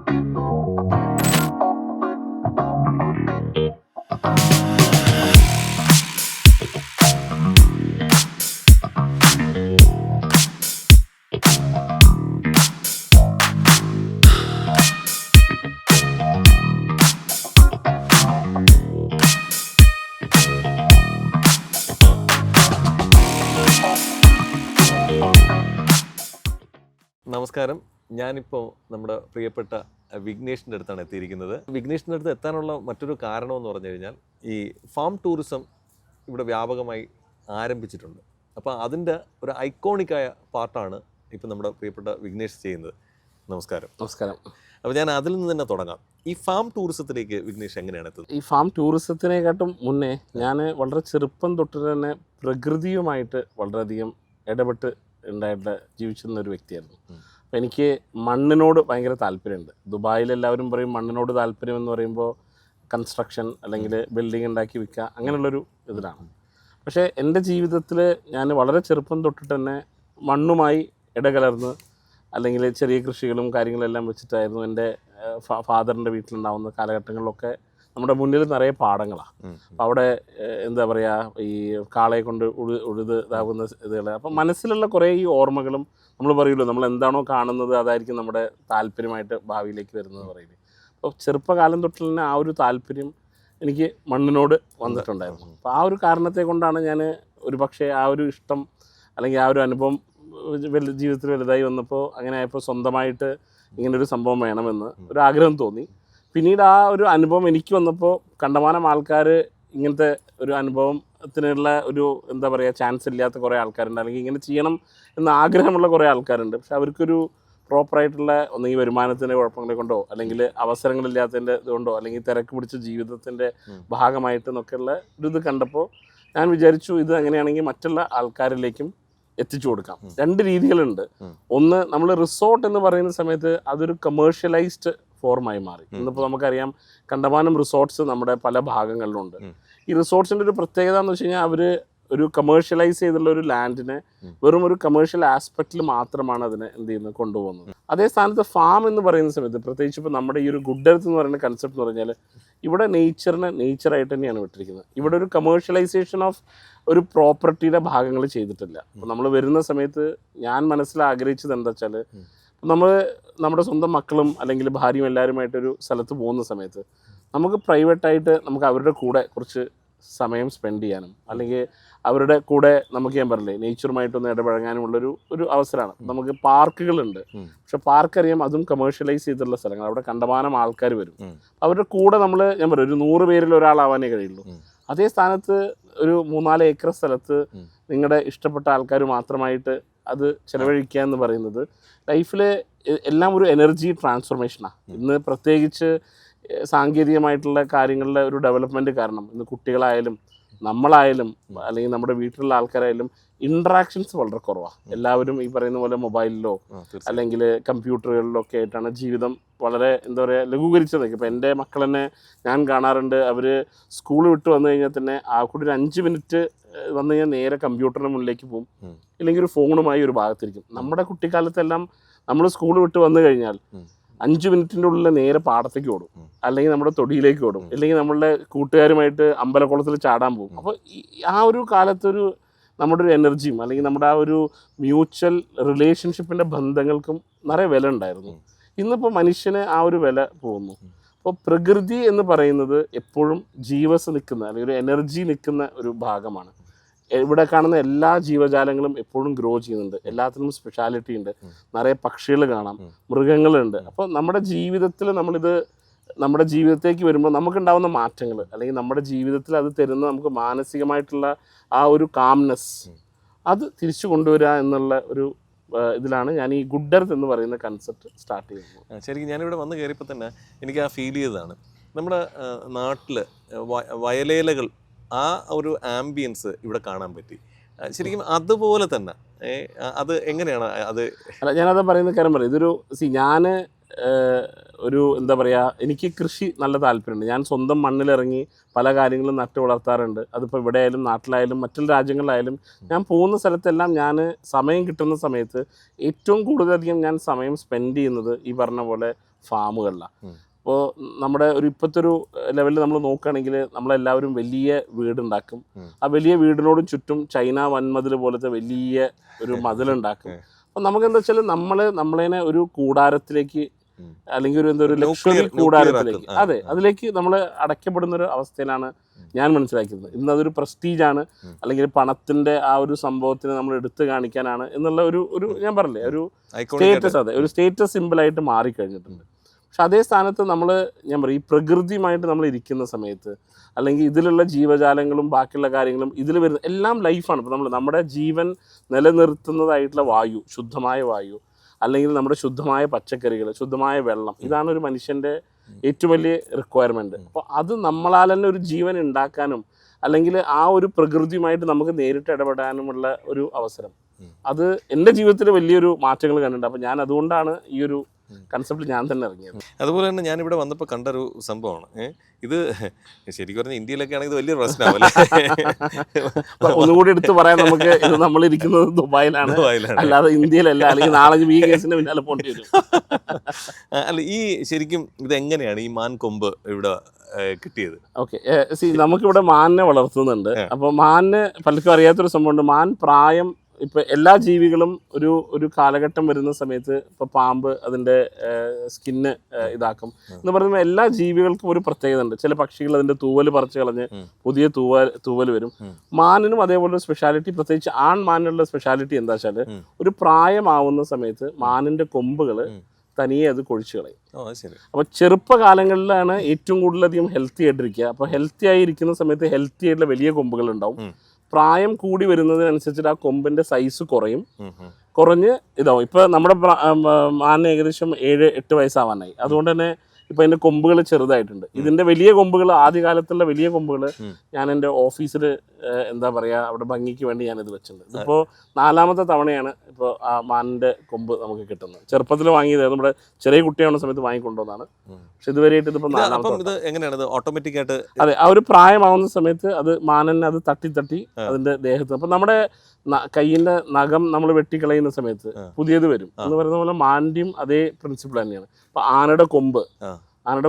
നമസ്കാരം. ഞാനിപ്പോൾ നമ്മുടെ പ്രിയപ്പെട്ട വിഘ്നേഷിൻ്റെ അടുത്താണ് എത്തിയിരിക്കുന്നത്. വിഘ്നേഷിൻ്റെ അടുത്ത് എത്താനുള്ള മറ്റൊരു കാരണമെന്ന് പറഞ്ഞു കഴിഞ്ഞാൽ ഈ ഫാം ടൂറിസം ഇവിടെ വ്യാപകമായി ആരംഭിച്ചിട്ടുണ്ട്. അപ്പോൾ അതിൻ്റെ ഒരു ഐക്കോണിക്കായ പാർട്ടാണ് ഇപ്പോൾ നമ്മുടെ പ്രിയപ്പെട്ട വിഘ്നേഷ് ചെയ്യുന്നത്. നമസ്കാരം. നമസ്കാരം. അപ്പോൾ ഞാൻ അതിൽ നിന്ന് തന്നെ തുടങ്ങാം. ഈ ഫാം ടൂറിസത്തിലേക്ക് വിഘ്നേഷ് എങ്ങനെയാണ് എത്തുന്നത്? ഈ ഫാം ടൂറിസത്തിനെക്കാട്ടും മുന്നേ ഞാൻ വളരെ ചെറുപ്പം തൊട്ട് തന്നെ പ്രകൃതിയുമായിട്ട് വളരെയധികം ഇടപെട്ട് ഉണ്ടായിട്ട് ജീവിച്ചിരുന്ന ഒരു വ്യക്തിയായിരുന്നു. അപ്പോൾ എനിക്ക് മണ്ണിനോട് ഭയങ്കര താല്പര്യമുണ്ട്. ദുബായിൽ എല്ലാവരും പറയും മണ്ണിനോട് താല്പര്യം എന്ന് പറയുമ്പോൾ കൺസ്ട്രക്ഷൻ അല്ലെങ്കിൽ ബിൽഡിംഗ് ഉണ്ടാക്കി വിൽക്കുക അങ്ങനെയുള്ളൊരു ഇതിലാണ്. പക്ഷേ എൻ്റെ ജീവിതത്തിൽ ഞാൻ വളരെ ചെറുപ്പം തൊട്ടിട്ട് തന്നെ മണ്ണുമായി ഇടകലർന്ന് അല്ലെങ്കിൽ ചെറിയ കൃഷികളും കാര്യങ്ങളെല്ലാം വെച്ചിട്ടായിരുന്നു എൻ്റെ ഫാദറിൻ്റെ വീട്ടിലുണ്ടാവുന്ന കാലഘട്ടങ്ങളിലൊക്കെ നമ്മുടെ മുന്നിൽ നിറയെ പാടങ്ങളാണ്. അപ്പം അവിടെ എന്താ പറയുക, ഈ കാളയെ കൊണ്ട് ഉഴുത് ഇതാകുന്ന ഇതുകൾ. അപ്പം മനസ്സിലുള്ള കുറേ ഈ ഓർമ്മകളും നമ്മൾ പറയുമല്ലോ, നമ്മൾ എന്താണോ കാണുന്നത് അതായിരിക്കും നമ്മുടെ താല്പര്യമായിട്ട് ഭാവിയിലേക്ക് വരുന്നത് പറയുന്നത്. അപ്പോൾ ചെറുപ്പകാലം തൊട്ടിൽ തന്നെ ആ ഒരു താല്പര്യം എനിക്ക് മണ്ണിനോട് വന്നിട്ടുണ്ടായിരുന്നു. അപ്പോൾ ആ ഒരു കാരണത്തെ കൊണ്ടാണ് ഞാൻ ഒരു പക്ഷേ ആ ഒരു ഇഷ്ടം അല്ലെങ്കിൽ ആ ഒരു അനുഭവം ജീവിതത്തിൽ വലുതായി വന്നപ്പോൾ അങ്ങനെ ആയപ്പോൾ സ്വന്തമായിട്ട് ഇങ്ങനൊരു സംഭവം വേണമെന്ന് ഒരു ആഗ്രഹം തോന്നി. പിന്നീട് ആ ഒരു അനുഭവം എനിക്ക് വന്നപ്പോൾ കണ്ടമാനം ആൾക്കാർ ഇങ്ങനത്തെ ഒരു അനുഭവത്തിനുള്ള ഒരു എന്താ പറയുക ചാൻസ് ഇല്ലാത്ത കുറേ ആൾക്കാരുണ്ട്, അല്ലെങ്കിൽ ഇങ്ങനെ ചെയ്യണം എന്ന ആഗ്രഹമുള്ള കുറേ ആൾക്കാരുണ്ട്. പക്ഷെ അവർക്കൊരു പ്രോപ്പറായിട്ടുള്ള ഒന്നെങ്കിൽ വരുമാനത്തിൻ്റെ കുഴപ്പങ്ങളെ കൊണ്ടോ അല്ലെങ്കിൽ അവസരങ്ങളില്ലാത്തതിൻ്റെ ഇതുകൊണ്ടോ അല്ലെങ്കിൽ തിരക്ക് പിടിച്ച ജീവിതത്തിൻ്റെ ഭാഗമായിട്ടെന്നൊക്കെയുള്ള ഒരു ഇത് കണ്ടപ്പോൾ ഞാൻ വിചാരിച്ചു ഇത് അങ്ങനെയാണെങ്കിൽ മറ്റുള്ള ആൾക്കാരിലേക്കും എത്തിച്ചു കൊടുക്കാം. രണ്ട് രീതികളുണ്ട്. ഒന്ന്, നമ്മൾ റിസോർട്ട് എന്ന് പറയുന്ന സമയത്ത് അതൊരു കമേഴ്ഷ്യലൈസ്ഡ് ഫോർമായി മാറി. ഇന്നിപ്പോൾ നമുക്കറിയാം കണ്ടമാനം റിസോർട്ട്സ് നമ്മുടെ പല ഭാഗങ്ങളിലുണ്ട്. ഈ റിസോർട്ട്സിൻ്റെ ഒരു പ്രത്യേകത എന്ന് വെച്ച് കഴിഞ്ഞാൽ അവർ ഒരു കമേഴ്ഷ്യലൈസ് ചെയ്തുള്ള ഒരു ലാൻഡിനെ വെറും ഒരു കമേഴ്ഷ്യൽ ആസ്പെക്റ്റിൽ മാത്രമാണ് അതിനെ എന്ത് ചെയ്യുന്നത് കൊണ്ടുപോകുന്നത്. അതേ സ്ഥാനത്ത് ഫാം എന്ന് പറയുന്ന സമയത്ത് പ്രത്യേകിച്ച് ഇപ്പോൾ നമ്മുടെ ഈ ഒരു ഗുഡ് എർത്ത് എന്ന് പറയുന്ന കൺസെപ്റ്റ് എന്ന് പറഞ്ഞാൽ ഇവിടെ നേച്ചറിനെ നേച്ചറായിട്ട് തന്നെയാണ് വിട്ടിരിക്കുന്നത്. ഇവിടെ ഒരു കമേഴ്ഷ്യലൈസേഷൻ ഓഫ് ഒരു പ്രോപ്പർട്ടിയുടെ ഭാഗങ്ങൾ ചെയ്തിട്ടില്ല. അപ്പോൾ നമ്മൾ വരുന്ന സമയത്ത് ഞാൻ ആഗ്രഹിച്ചത് എന്താ വെച്ചാൽ, നമ്മൾ നമ്മുടെ സ്വന്തം മക്കളും അല്ലെങ്കിൽ ഭാര്യയും എല്ലാവരുമായിട്ടൊരു സ്ഥലത്ത് പോകുന്ന സമയത്ത് നമുക്ക് പ്രൈവറ്റായിട്ട് നമുക്ക് അവരുടെ കൂടെ കുറച്ച് സമയം സ്പെൻഡ് ചെയ്യാനും അല്ലെങ്കിൽ അവരുടെ കൂടെ നമുക്ക് ഞാൻ പറഞ്ഞില്ലേ നേച്ചറുമായിട്ടൊന്ന് ഇടപഴകാനുമുള്ളൊരു അവസരമാണ്. നമുക്ക് പാർക്കുകളുണ്ട്, പക്ഷെ പാർക്ക് അറിയാം അതും കമേഴ്ഷ്യലൈസ് ചെയ്തിട്ടുള്ള സ്ഥലങ്ങൾ. അവിടെ കണ്ടമാനം ആൾക്കാർ വരും. അവരുടെ കൂടെ നമ്മൾ ഞാൻ പറയും ഒരു 100 പേരിൽ ഒരാളാവാനേ കഴിയുള്ളൂ. അതേ സ്ഥാനത്ത് ഒരു 3-4 ഏക്കർ സ്ഥലത്ത് നിങ്ങളുടെ ഇഷ്ടപ്പെട്ട ആൾക്കാർ മാത്രമായിട്ട് അത് ചിലവഴിക്കുക എന്ന് പറയുന്നത് ലൈഫിൽ എല്ലാം ഒരു എനർജി ട്രാൻസ്ഫോർമേഷനാണ്. ഇന്ന് പ്രത്യേകിച്ച് സാങ്കേതികമായിട്ടുള്ള കാര്യങ്ങളുടെ ഒരു ഡെവലപ്മെൻറ്റ് കാരണം ഇന്ന് കുട്ടികളായാലും നമ്മളായാലും അല്ലെങ്കിൽ നമ്മുടെ വീട്ടിലുള്ള ആൾക്കാരായാലും ഇൻട്രാക്ഷൻസ് വളരെ കുറവാണ്. എല്ലാവരും ഈ പറയുന്ന പോലെ മൊബൈലിലോ അല്ലെങ്കിൽ കമ്പ്യൂട്ടറുകളിലോ ഒക്കെ ആയിട്ടാണ് ജീവിതം വളരെ എന്താ പറയുക ലഘൂകരിച്ചത്. ഇപ്പോൾ എൻ്റെ മക്കൾ തന്നെ ഞാൻ കാണാറുണ്ട്, അവർ സ്കൂൾ വിട്ട് വന്നു കഴിഞ്ഞാൽ തന്നെ ആ കൂടി ഒരു 5 മിനിറ്റ് വന്നു കഴിഞ്ഞാൽ നേരെ കമ്പ്യൂട്ടറിന് മുന്നിലേക്ക് പോകും, ഇല്ലെങ്കിൽ ഒരു ഫോണുമായി ഒരു ഭാഗത്തിരിക്കും. നമ്മുടെ കുട്ടിക്കാലത്തെല്ലാം നമ്മൾ സ്കൂൾ വിട്ട് വന്നു കഴിഞ്ഞാൽ 5 മിനിറ്റിൻ്റെ ഉള്ളിൽ നേരെ പാടത്തേക്ക് ഓടും, അല്ലെങ്കിൽ നമ്മുടെ തൊടിയിലേക്ക് ഓടും, അല്ലെങ്കിൽ നമ്മളുടെ കൂട്ടുകാരുമായിട്ട് അമ്പലക്കുളത്തിൽ ചാടാൻ പോകും. അപ്പോൾ ആ ഒരു കാലത്തൊരു നമ്മുടെ ഒരു എനർജിയും അല്ലെങ്കിൽ നമ്മുടെ ആ ഒരു മ്യൂച്വൽ റിലേഷൻഷിപ്പിൻ്റെ ബന്ധങ്ങൾക്കും നിറയെ വില ഉണ്ടായിരുന്നു. ഇന്നിപ്പോൾ മനുഷ്യന് ആ ഒരു വില പോകുന്നു. അപ്പോൾ പ്രകൃതി എന്ന് പറയുന്നത് എപ്പോഴും ജീവസ് നിൽക്കുന്ന അല്ലെങ്കിൽ ഒരു എനർജി നിൽക്കുന്ന ഒരു ഭാഗമാണ്. ഇവിടെ കാണുന്ന എല്ലാ ജീവജാലങ്ങളും എപ്പോഴും ഗ്രോ ചെയ്യുന്നുണ്ട്, എല്ലാത്തിനും സ്പെഷ്യാലിറ്റി ഉണ്ട്. നിറയെ പക്ഷികൾ കാണാം, മൃഗങ്ങളുണ്ട്. അപ്പോൾ നമ്മുടെ ജീവിതത്തിൽ നമ്മളിത് നമ്മുടെ ജീവിതത്തേക്ക് വരുമ്പോൾ നമുക്കുണ്ടാകുന്ന മാറ്റങ്ങൾ അല്ലെങ്കിൽ നമ്മുടെ ജീവിതത്തിൽ അത് തരുന്ന നമുക്ക് മാനസികമായിട്ടുള്ള ആ ഒരു കാംനെസ് അത് തിരിച്ചു കൊണ്ടുവരിക എന്നുള്ള ഒരു ഇതിലാണ് ഞാൻ ഈ ഗുഡ് എർത്ത് എന്ന് പറയുന്ന കൺസെപ്റ്റ് സ്റ്റാർട്ട് ചെയ്യുന്നത്. ശരിക്കും ഞാനിവിടെ വന്ന് കയറിയപ്പോൾ തന്നെ എനിക്ക് ആ ഫീൽ ചെയ്തതാണ്. നമ്മുടെ നാട്ടിൽ വയലേലകൾ ആ ഒരു ആംബിയൻസ് ഇവിടെ കാണാൻ പറ്റി. ശരിക്കും അതുപോലെ തന്നെ അത് എങ്ങനെയാണ് അത്? അല്ല, ഞാനത് പറയുന്ന കാര്യം പറയാം. ഇതൊരു ഞാൻ ഒരു എന്താ പറയുക, എനിക്ക് കൃഷി നല്ല താല്പര്യമുണ്ട്. ഞാൻ സ്വന്തം മണ്ണിലിറങ്ങി പല കാര്യങ്ങളും നട്ടു വളർത്താറുണ്ട്. അതിപ്പോൾ ഇവിടെ ആയാലും നാട്ടിലായാലും മറ്റുള്ള രാജ്യങ്ങളിലായാലും ഞാൻ പോകുന്ന സ്ഥലത്തെല്ലാം ഞാൻ സമയം കിട്ടുന്ന സമയത്ത് ഏറ്റവും കൂടുതലധികം ഞാൻ സമയം സ്പെൻഡ് ചെയ്യുന്നത് ഈ പറഞ്ഞ പോലെ ഫാമുകളിലാണ്. അപ്പോൾ നമ്മുടെ ഇപ്പോഴത്തെ ഒരു ലെവലിൽ നമ്മൾ നോക്കുകയാണെങ്കിൽ നമ്മളെല്ലാവരും വലിയ വീടുണ്ടാക്കും. ആ വലിയ വീടിനോടും ചുറ്റും ചൈന വൻമതിൽ പോലത്തെ വലിയ ഒരു മതിലുണ്ടാക്കും. അപ്പം നമുക്ക് എന്താ വെച്ചാൽ നമ്മളതിനെ ഒരു കൂടാരത്തിലേക്ക് അല്ലെങ്കിൽ ഒരു ലക്ഷറി കൂടാരത്തിലേക്ക് അതിലേക്ക് നമ്മൾ അടയ്ക്കപ്പെടുന്ന ഒരു അവസ്ഥയിലാണ് ഞാൻ മനസ്സിലാക്കുന്നത്. ഇന്ന് അതൊരു പ്രസ്റ്റീജാണ്, അല്ലെങ്കിൽ പണത്തിൻ്റെ ആ ഒരു സംഭവത്തിന് നമ്മൾ എടുത്തു കാണിക്കാനാണ് എന്നുള്ള ഒരു ഞാൻ പറഞ്ഞില്ലേ ഒരു സ്റ്റേറ്റസ്, ഒരു സ്റ്റേറ്റസ് സിമ്പിളായിട്ട് മാറിക്കഴിഞ്ഞിട്ടുണ്ട്. പക്ഷെ അതേ സ്ഥാനത്ത് ഞാൻ പറയും ഈ പ്രകൃതിയുമായിട്ട് നമ്മൾ ഇരിക്കുന്ന സമയത്ത്, അല്ലെങ്കിൽ ഇതിലുള്ള ജീവജാലങ്ങളും ബാക്കിയുള്ള കാര്യങ്ങളും ഇതിൽ വരുന്ന എല്ലാം ലൈഫാണ്. ഇപ്പോൾ നമ്മുടെ ജീവൻ നിലനിർത്തുന്നതായിട്ടുള്ള വായു, ശുദ്ധമായ വായു, അല്ലെങ്കിൽ നമ്മുടെ ശുദ്ധമായ പച്ചക്കറികൾ, ശുദ്ധമായ വെള്ളം, ഇതാണ് ഒരു മനുഷ്യൻ്റെ ഏറ്റവും വലിയ റിക്വയർമെൻറ്റ്. അപ്പോൾ അത് നമ്മളാൽ തന്നെ ഒരു ജീവൻ ഉണ്ടാക്കാനും അല്ലെങ്കിൽ ആ ഒരു പ്രകൃതിയുമായിട്ട് നമുക്ക് നേരിട്ട് ഇടപെടാനുമുള്ള ഒരു അവസരം, അത് എൻ്റെ ജീവിതത്തിൽ വലിയൊരു മാറ്റങ്ങൾ കണ്ടിട്ടുണ്ട്. അപ്പോൾ ഞാൻ അതുകൊണ്ടാണ് ഈ ഒരു കൺസെപ്റ്റ് ഞാൻ തന്നെ ഇറങ്ങിയത്. അതുപോലെ തന്നെ ഞാനിവിടെ വന്നപ്പോൾ കണ്ടൊരു സംഭവമാണ്, ഇത് ശരിക്കും പറഞ്ഞാൽ ഇന്ത്യയിലൊക്കെ ആണെങ്കിൽ ഇത് വലിയൊരു പ്രശ്നമാവല്ലേ. ഒന്നുകൂടി എടുത്ത് പറയാൻ നമുക്ക്, ഇത് നമ്മളിരിക്കുന്നത് ദുബായിലാണ്, അല്ലാതെ ഇന്ത്യയിലല്ല, അല്ലെങ്കിൽ നാളെ ഈ കേസിന്റെ പിന്നാലെ പോകേണ്ടി വരും. അല്ല, ഈ ശരിക്കും ഇത് എങ്ങനെയാണ് ഈ മാൻ കൊമ്പ് ഇവിടെ കിട്ടിയത്? ഓക്കെ, നമുക്കിവിടെ മാനിനെ വളർത്തുന്നുണ്ട്. അപ്പോൾ മാനിന് പലർക്കും അറിയാത്തൊരു സംഭവമുണ്ട്. മാൻ പ്രായം, ഇപ്പം എല്ലാ ജീവികളും ഒരു കാലഘട്ടം വരുന്ന സമയത്ത്, ഇപ്പോൾ പാമ്പ് അതിൻ്റെ സ്കിന്ന് ഇതാക്കും എന്ന് പറയുമ്പോൾ എല്ലാ ജീവികൾക്കും ഒരു പ്രത്യേകത ഉണ്ട്. ചില പക്ഷികൾ അതിൻ്റെ തൂവൽ പറിച്ച് കളഞ്ഞ് പുതിയ തൂവൽ വരും. മാനിനും അതേപോലെ ഒരു സ്പെഷ്യാലിറ്റി, പ്രത്യേകിച്ച് മാനിനുള്ള സ്പെഷ്യാലിറ്റി എന്താ വെച്ചാൽ, ഒരു പ്രായമാവുന്ന സമയത്ത് മാനിൻ്റെ കൊമ്പുകൾ തനിയെ അത് കൊഴിച്ചു കളയും. അപ്പോൾ ചെറുപ്പകാലങ്ങളിലാണ് ഏറ്റവും കൂടുതലധികം ഹെൽത്തി ആയിട്ടിരിക്കുക. അപ്പോൾ ഹെൽത്തി ആയിരിക്കുന്ന സമയത്ത് ഹെൽത്തി ആയിട്ടുള്ള വലിയ കൊമ്പുകൾ ഉണ്ടാവും. പ്രായം കൂടി വരുന്നതിനനുസരിച്ചിട്ട് ആ കൊമ്പിന്റെ സൈസ് കുറഞ്ഞ് ഇതാവും. ഇപ്പൊ നമ്മുടെ മാനിന് ഏകദേശം 7-8 വയസ്സാവാനായി. അതുകൊണ്ട് തന്നെ ഇപ്പൊ അതിന്റെ കൊമ്പുകൾ ചെറുതായിട്ടുണ്ട്. ഇതിന്റെ വലിയ കൊമ്പുകൾ, ആദ്യകാലത്തുള്ള വലിയ കൊമ്പുകൾ ഞാൻ എൻ്റെ ഓഫീസിൽ എന്താ പറയാ, അവിടെ ഭംഗിക്ക് വേണ്ടി ഞാനിത് വെച്ചിട്ടുണ്ട്. ഇതിപ്പോൾ 4ാമത്തെ തവണയാണ് ഇപ്പോൾ ആ മാനിന്റെ കൊമ്പ് നമുക്ക് കിട്ടുന്നത്. ചെറുപ്പത്തിൽ വാങ്ങിയത്, നമ്മുടെ ചെറിയ കുട്ടിയാവുന്ന സമയത്ത് വാങ്ങിക്കൊണ്ടുവന്നാണ്. പക്ഷെ ഇതുവരെയായിട്ട് ഇതിപ്പോൾ 4ാമത്തെ. ഓട്ടോമാറ്റിക് ആയിട്ട് അതെ, ആ ഒരു പ്രായമാവുന്ന സമയത്ത് അത് മാനനെ അത് തട്ടി അതിന്റെ ദേഹത്ത്, അപ്പൊ നമ്മുടെ കയ്യിന്റെ നഖം നമ്മൾ വെട്ടിക്കളയുന്ന സമയത്ത് പുതിയത് വരും എന്ന് പറയുന്ന പോലെ മാന്റെയും അതേ പ്രിൻസിപ്പിൾ തന്നെയാണ്. അപ്പൊ ആനയുടെ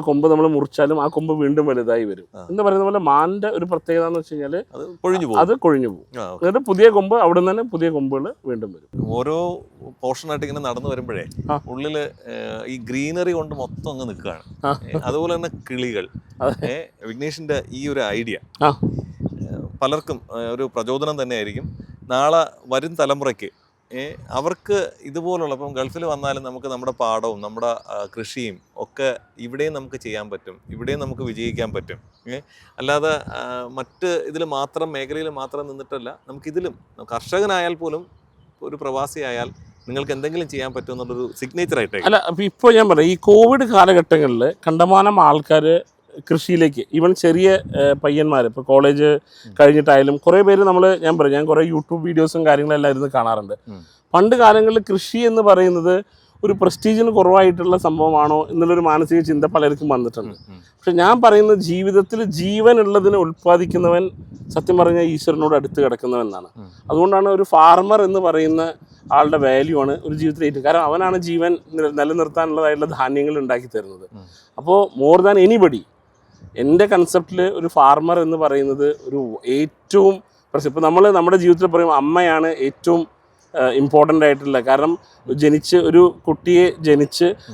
കൊമ്പ് നമ്മൾ മുറിച്ചാലും ആ കൊമ്പ് വീണ്ടും വലുതായി വരും എന്ന് പറയുന്ന പോലെ മാനിന്റെ ഒരു പ്രത്യേകത എന്ന് വെച്ച് കഴിഞ്ഞാൽ അത് കൊഴിഞ്ഞു പോകും. എന്നിട്ട് പുതിയ കൊമ്പ് അവിടെ നിന്ന് തന്നെ പുതിയ കൊമ്പുകൾ വീണ്ടും വരും. ഓരോ പോർഷനായിട്ട് ഇങ്ങനെ നടന്നു വരുമ്പോഴേ ഉള്ളില് ഈ ഗ്രീനറി കൊണ്ട് മൊത്തം അങ്ങ് നിൽക്കുകയാണ്. അതുപോലെ തന്നെ കിളികൾ, വിഘ്നേഷിന്റെ ഈ ഒരു ഐഡിയ പലർക്കും ഒരു പ്രചോദനം തന്നെയായിരിക്കും. നാളെ വരും തലമുറയ്ക്ക് അവർക്ക് ഇതുപോലുള്ള, ഇപ്പം ഗൾഫിൽ വന്നാലും നമുക്ക് നമ്മുടെ പാടവും നമ്മുടെ കൃഷിയും ഒക്കെ ഇവിടെയും നമുക്ക് ചെയ്യാൻ പറ്റും, ഇവിടെയും നമുക്ക് വിജയിക്കാൻ പറ്റും. അല്ലാതെ മറ്റ് ഇതിൽ മാത്രം, മേഖലയിൽ മാത്രം നിന്നിട്ടല്ല, നമുക്കിതിലും കർഷകനായാൽ പോലും ഒരു പ്രവാസിയായാൽ നിങ്ങൾക്ക് എന്തെങ്കിലും ചെയ്യാൻ പറ്റും എന്നുള്ളൊരു സിഗ്നേച്ചറായിട്ട്. അല്ല, ഇപ്പോൾ ഞാൻ പറയാം, ഈ കോവിഡ് കാലഘട്ടങ്ങളിൽ കണ്ടമാനം ആൾക്കാർ കൃഷിയിലേക്ക്, ഈവൻ ചെറിയ പയ്യന്മാർ, ഇപ്പോൾ കോളേജ് കഴിഞ്ഞിട്ടായാലും കുറേ പേര് ഞാൻ കുറേ യൂട്യൂബ് വീഡിയോസും കാര്യങ്ങളെല്ലാം ഇരുന്ന് കാണാറുണ്ട്. പണ്ട് കാലങ്ങളിൽ കൃഷി എന്ന് പറയുന്നത് ഒരു പ്രസ്റ്റീജിന് കുറവായിട്ടുള്ള സംഭവമാണോ എന്നുള്ളൊരു മാനസിക ചിന്ത പലർക്കും വന്നിട്ടുണ്ട്. പക്ഷെ ഞാൻ പറയുന്നത്, ജീവിതത്തിൽ ജീവനുള്ളതിനെ ഉൽപ്പാദിക്കുന്നവൻ സത്യം പറഞ്ഞാൽ ഈശ്വരനോട് അടുത്ത് കിടക്കുന്നവനാണ്. അതുകൊണ്ടാണ് ഒരു ഫാർമർ എന്ന് പറയുന്ന ആളുടെ വാല്യൂ ആണ് ഒരു ജീവിതത്തിൽ ഏറ്റവും, കാരണം അവനാണ് ജീവൻ നിലനിർത്താനുള്ളതായിട്ടുള്ള ധാന്യങ്ങൾ ഉണ്ടാക്കി തരുന്നത്. അപ്പോൾ മോർ ദാൻ എനിബഡി, എൻ്റെ കൺസെപ്റ്റിൽ ഒരു ഫാർമർ എന്ന് പറയുന്നത് ഒരു ഏറ്റവും ഇപ്പോൾ നമ്മുടെ ജീവിതത്തിൽ പറയും അമ്മയാണ് ഏറ്റവും ഇമ്പോർട്ടൻ്റ് ആയിട്ടുള്ള. കാരണം ഒരു കുട്ടിയെ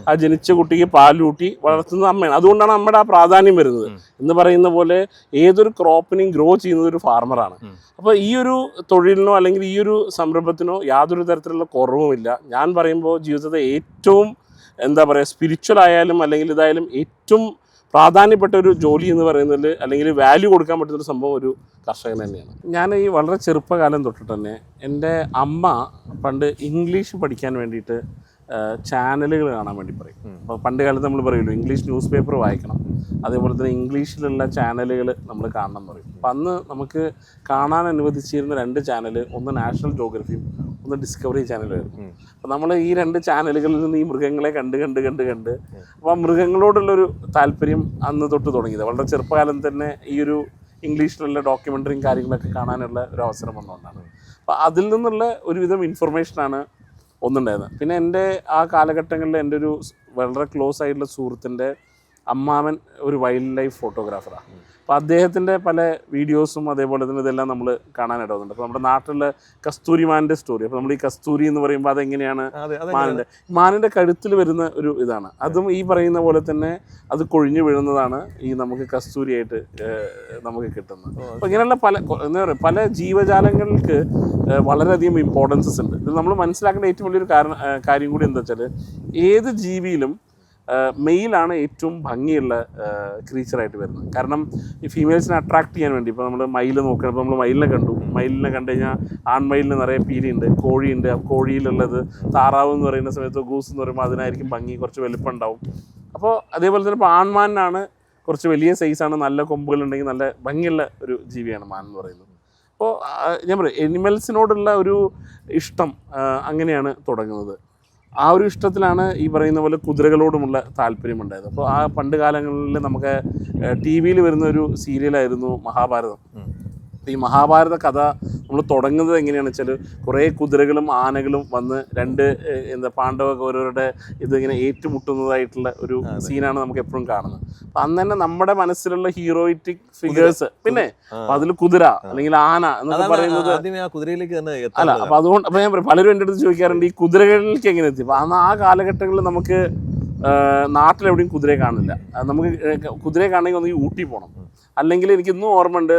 ആ ജനിച്ച കുട്ടിക്ക് പാലൂട്ടി വളർത്തുന്നത് അമ്മയാണ്. അതുകൊണ്ടാണ് അമ്മയുടെ ആ പ്രാധാന്യം വരുന്നത്. എന്ന് പറയുന്ന പോലെ ഏതൊരു ക്രോപ്പിനെയും ഗ്രോ ചെയ്യുന്നത് ഒരു ഫാർമറാണ്. അപ്പോൾ ഈ ഒരു തൊഴിലിനോ അല്ലെങ്കിൽ ഈ ഒരു സംരംഭത്തിനോ യാതൊരു തരത്തിലുള്ള കുറവുമില്ല. ഞാൻ പറയുമ്പോൾ ജീവിതത്തെ ഏറ്റവും എന്താ പറയുക, സ്പിരിച്വൽ ആയാലും അല്ലെങ്കിൽ ഇതായാലും ഏറ്റവും പ്രാധാന്യപ്പെട്ട ഒരു ജോലി എന്ന് പറയുന്നതിൽ, അല്ലെങ്കിൽ വാല്യൂ കൊടുക്കാൻ പറ്റുന്നൊരു സംഭവം ഒരു കർഷകൻ തന്നെയാണ്. ഞാൻ ഈ വളരെ ചെറുപ്പകാലം തൊട്ടിട്ട് തന്നെ എൻ്റെ അമ്മ പണ്ട് ഇംഗ്ലീഷ് പഠിക്കാൻ വേണ്ടിയിട്ട് ചാനലുകൾ കാണാൻ വേണ്ടി പറയും. അപ്പോൾ പണ്ട് കാലത്ത് നമ്മൾ പറയുമല്ലോ, ഇംഗ്ലീഷ് ന്യൂസ് പേപ്പർ വായിക്കണം, അതേപോലെ തന്നെ ഇംഗ്ലീഷിലുള്ള ചാനലുകൾ നമ്മൾ കാണണം എന്ന് പറയും. അപ്പം അന്ന് നമുക്ക് കാണാൻ അനുവദിച്ചിരുന്ന 2 ചാനൽ, ഒന്ന് നാഷണൽ ജോഗ്രഫിയും ഒന്ന് ഡിസ്കവറി ചാനലായിരുന്നു. അപ്പോൾ നമ്മൾ ഈ 2 ചാനലുകളിൽ നിന്ന് ഈ മൃഗങ്ങളെ കണ്ട് അപ്പോൾ ആ മൃഗങ്ങളോടുള്ളൊരു താല്പര്യം അന്ന് തൊട്ട് തുടങ്ങിയത്. വളരെ ചെറുപ്പകാലം തന്നെ ഈ ഒരു ഇംഗ്ലീഷിലുള്ള ഡോക്യുമെൻ്ററിയും കാര്യങ്ങളൊക്കെ കാണാനുള്ള ഒരു അവസരം വന്നുകൊണ്ടാണ്. അപ്പോൾ അതിൽ നിന്നുള്ള ഒരുവിധം ഇൻഫർമേഷനാണ് ഒന്നുണ്ടായിരുന്നത്. പിന്നെ എൻ്റെ ആ കാലഘട്ടങ്ങളിൽ എൻ്റെ ഒരു വളരെ ക്ലോസ് ആയിട്ടുള്ള സുഹൃത്തിൻ്റെ അമ്മാവൻ ഒരു വൈൽഡ് ലൈഫ് ഫോട്ടോഗ്രാഫറാണ്. അപ്പോൾ അദ്ദേഹത്തിൻ്റെ പല വീഡിയോസും അതേപോലെ തന്നെ ഇതെല്ലാം നമ്മൾ കാണാനിടവുന്നുണ്ട്. അപ്പോൾ നമ്മുടെ നാട്ടിലെ കസ്തൂരിമാൻ്റെ സ്റ്റോറി, അപ്പോൾ നമ്മൾ ഈ കസ്തൂരി എന്ന് പറയുമ്പോൾ അതെങ്ങനെയാണ് മാനിൻ്റെ കഴുത്തിൽ വരുന്ന ഒരു ഇതാണ്. അതും ഈ പറയുന്ന പോലെ തന്നെ അത് കൊഴിഞ്ഞു വീഴുന്നതാണ് ഈ നമുക്ക് കസ്തൂരിയായിട്ട് നമുക്ക് കിട്ടുന്നത്. അപ്പോൾ ഇങ്ങനെയുള്ള എന്താ പറയുക, പല ജീവജാലങ്ങൾക്ക് വളരെയധികം ഇമ്പോർട്ടൻസസ് ഉണ്ട്. ഇത് നമ്മൾ മനസ്സിലാക്കേണ്ട ഏറ്റവും വലിയൊരു കാര്യം കൂടി എന്താ വെച്ചാൽ, ഏത് ജീവിയിലും മെയിലാണ് ഏറ്റവും ഭംഗിയുള്ള ക്രീച്ചറായിട്ട് വരുന്നത്. കാരണം ഈ ഫീമെയിൽസിനെ അട്രാക്ട് ചെയ്യാൻ വേണ്ടി, ഇപ്പോൾ നമ്മൾ മയിൽ നോക്കണം, ഇപ്പോൾ നമ്മൾ മയിലിനെ കണ്ടു കഴിഞ്ഞാൽ ആൺമയിലിന് നിറയെ പീലിയുണ്ട്, കോഴിയുണ്ട്. കോഴിയിലുള്ളത് താറാവ് എന്ന് പറയുന്ന സമയത്ത് ഗൂസ് എന്ന് പറയുമ്പോൾ അതിനായിരിക്കും ഭംഗി, കുറച്ച് വലിപ്പം ഉണ്ടാവും. അപ്പോൾ അതേപോലെ തന്നെ ഇപ്പോൾ ആൺമാനാണ് കുറച്ച് വലിയ സൈസാണ്, നല്ല കൊമ്പുകളുണ്ടെങ്കിൽ നല്ല ഭംഗിയുള്ള ഒരു ജീവിയാണ് മാൻ എന്ന് പറയുന്നത്. അപ്പോൾ ഞാൻ പറയും, എനിമൽസിനോടുള്ള ഒരു ഇഷ്ടം അങ്ങനെയാണ് തുടങ്ങുന്നത്. ആ ഒരു ഇഷ്ടത്തിലാണ് ഈ പറയുന്ന പോലെ കുതിരകളോടുമുള്ള താല്പര്യമുണ്ടായത്. അപ്പോൾ ആ പണ്ട് കാലങ്ങളിൽ നമുക്ക് ടി വിയിൽ വരുന്ന ഒരു സീരിയലായിരുന്നു മഹാഭാരതം. ഈ മഹാഭാരത കഥ നമ്മൾ തുടങ്ങുന്നത് എങ്ങനെയാണെന്ന് വെച്ചാൽ, കുറേ കുതിരകളും ആനകളും വന്ന് പാണ്ഡവ കൗരവരുടെ ഇതിങ്ങനെ ഏറ്റുമുട്ടുന്നതായിട്ടുള്ള ഒരു സീനാണ് നമുക്ക് എപ്പോഴും കാണുന്നത്. അപ്പം അന്ന് തന്നെ നമ്മുടെ മനസ്സിലുള്ള ഹീറോയിറ്റിക് ഫിഗേഴ്സ്, പിന്നെ അതിൽ കുതിര അല്ലെങ്കിൽ ആന എന്നൊക്കെ പറയുന്നത് അല്ല. അപ്പം അതുകൊണ്ട് അപ്പം ഞാൻ പറയും, പലരും എൻ്റെ അടുത്ത് ചോദിക്കാറുണ്ട് ഈ കുതിരകളിലേക്ക് എങ്ങനെ എത്തി. അപ്പം അന്ന് ആ കാലഘട്ടങ്ങളിൽ നമുക്ക് നാട്ടിലെവിടെയും കുതിരയെ കാണില്ല. നമുക്ക് കുതിരയെ കാണണമെങ്കിൽ ഒന്ന് ഊട്ടി പോകണം. അല്ലെങ്കിൽ എനിക്കിന്നും ഓർമ്മയുണ്ട്,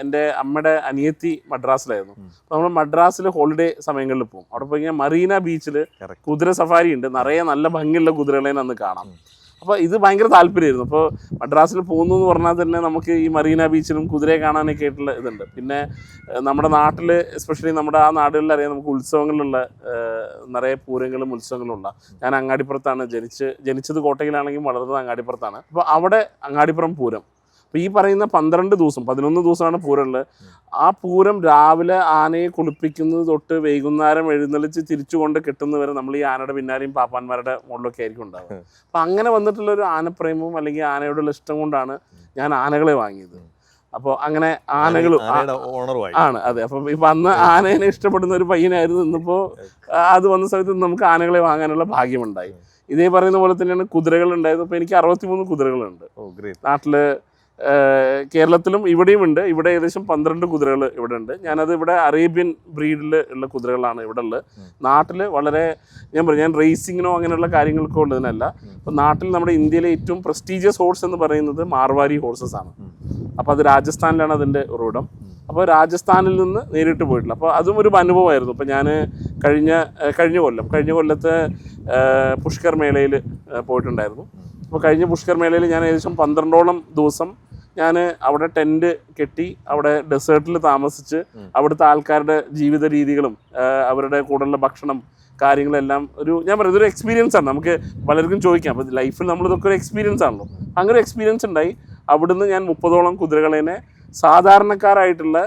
എൻ്റെ അമ്മയുടെ അനിയത്തി മദ്രാസിലായിരുന്നു. അപ്പോൾ നമ്മൾ മദ്രാസിൽ ഹോളിഡേ സമയങ്ങളിൽ പോകും. അവിടെ പോയി കഴിഞ്ഞാൽ മറീന ബീച്ചിൽ കുതിര സഫാരി ഉണ്ട്, നിറയെ നല്ല ഭംഗിയുള്ള കുതിരകളെ അന്ന് കാണാം. അപ്പോൾ ഇത് ഭയങ്കര താല്പര്യമായിരുന്നു. അപ്പോൾ മദ്രാസിൽ പോകുന്നു എന്ന് പറഞ്ഞാൽ തന്നെ നമുക്ക് ഈ മറീന ബീച്ചിലും കുതിരയെ കാണാനൊക്കെ ആയിട്ടുള്ള ഇതുണ്ട്. പിന്നെ നമ്മുടെ നാട്ടിൽ, എസ്പെഷ്യലി നമ്മുടെ ആ നാടുകളിൽ അറിയാം, നമുക്ക് ഉത്സവങ്ങളിലുള്ള നിറയെ പൂരങ്ങളും ഉത്സവങ്ങളുള്ള. ഞാൻ അങ്ങാടിപ്പുറത്താണ് ജനിച്ചത് കോട്ടയിലാണെങ്കിലും വളർന്നത് അങ്ങാടിപ്പുറത്താണ്. അപ്പോൾ അവിടെ അങ്ങാടിപ്പുറം പൂരം. അപ്പോൾ ഈ പറയുന്ന 12 ദിവസം 11 ദിവസമാണ് പൂരമുള്ളത്. ആ പൂരം രാവിലെ ആനയെ കുളിപ്പിക്കുന്നത് തൊട്ട് വൈകുന്നേരം എഴുന്നള്ളിച്ച് തിരിച്ചു കൊണ്ട് കെട്ടുന്നവരെ നമ്മൾ ഈ ആനയുടെ പിന്നാലെയും പാപ്പാന്മാരുടെ മുകളിലൊക്കെ ആയിരിക്കും ഉണ്ടാവുക. അപ്പം അങ്ങനെ വന്നിട്ടുള്ളൊരു ആനപ്രേമവും അല്ലെങ്കിൽ ആനയോടുള്ള ഇഷ്ടം കൊണ്ടാണ് ഞാൻ ആനകളെ വാങ്ങിയത്. അപ്പോൾ അങ്ങനെ ആനകളും ആണ്. അതെ. അപ്പം ഇപ്പം അന്ന് ആനേനെ ഇഷ്ടപ്പെടുന്ന ഒരു പയ്യനായിരുന്നു. ഇന്നിപ്പോൾ അത് വന്ന സമയത്ത് നമുക്ക് ആനകളെ വാങ്ങാനുള്ള ഭാഗ്യമുണ്ടായി. ഇതേ പറയുന്ന പോലെ തന്നെയാണ് കുതിരകൾ ഉണ്ടായത്. അപ്പോൾ എനിക്ക് 63 കുതിരകളുണ്ട് നാട്ടിൽ. കേരളത്തിലും ഇവിടെയും ഉണ്ട്. ഇവിടെ ഏകദേശം 12 കുതിരകൾ ഇവിടെ ഉണ്ട്. ഞാനത് ഇവിടെ അറേബ്യൻ ബ്രീഡിൽ ഉള്ള കുതിരകളാണ് ഇവിടെ ഉള്ളത്. നാട്ടിൽ വളരെ ഞാൻ റേസിങ്ങിനോ അങ്ങനെയുള്ള കാര്യങ്ങൾക്കോ ഉള്ളതിനല്ല. അപ്പോൾ നാട്ടിൽ നമ്മുടെ ഇന്ത്യയിലെ ഏറ്റവും പ്രസ്റ്റീജിയസ് ഹോഴ്സ് എന്ന് പറയുന്നത് മാർവാരി ഹോഴ്സസ് ആണ്. അപ്പോൾ അത് രാജസ്ഥാനിലാണ് അതിൻ്റെ ഉറവിടം. അപ്പോൾ രാജസ്ഥാനിൽ നിന്ന് നേരിട്ട് പോയിട്ടില്ല. അപ്പോൾ അതും ഒരു അനുഭവമായിരുന്നു. അപ്പോൾ ഞാൻ കഴിഞ്ഞ കൊല്ലത്തെ പുഷ്കർ മേളയിൽ പോയിട്ടുണ്ടായിരുന്നു. അപ്പോൾ കഴിഞ്ഞ പുഷ്കർ മേളയിൽ ഞാൻ ഏകദേശം 12ഓളം ദിവസം ഞാൻ അവിടെ ടെൻറ്റ് കെട്ടി അവിടെ ഡെസേർട്ടിൽ താമസിച്ച് അവിടുത്തെ ആൾക്കാരുടെ ജീവിത രീതികളും അവരുടെ കൂടെയുള്ള ഭക്ഷണം കാര്യങ്ങളെല്ലാം ഞാൻ പറയുന്നത് ഒരു എക്സ്പീരിയൻസ് ആണ്. നമുക്ക് പലർക്കും ചോദിക്കാം, അപ്പോൾ ലൈഫിൽ നമ്മളിതൊക്കെ ഒരു എക്സ്പീരിയൻസ് ആണല്ലോ. അങ്ങനെ ഒരു എക്സ്പീരിയൻസ് ഉണ്ടായി. അവിടുന്ന് ഞാൻ 30ഓളം കുതിരകളെ സാധാരണക്കാരായിട്ടുള്ള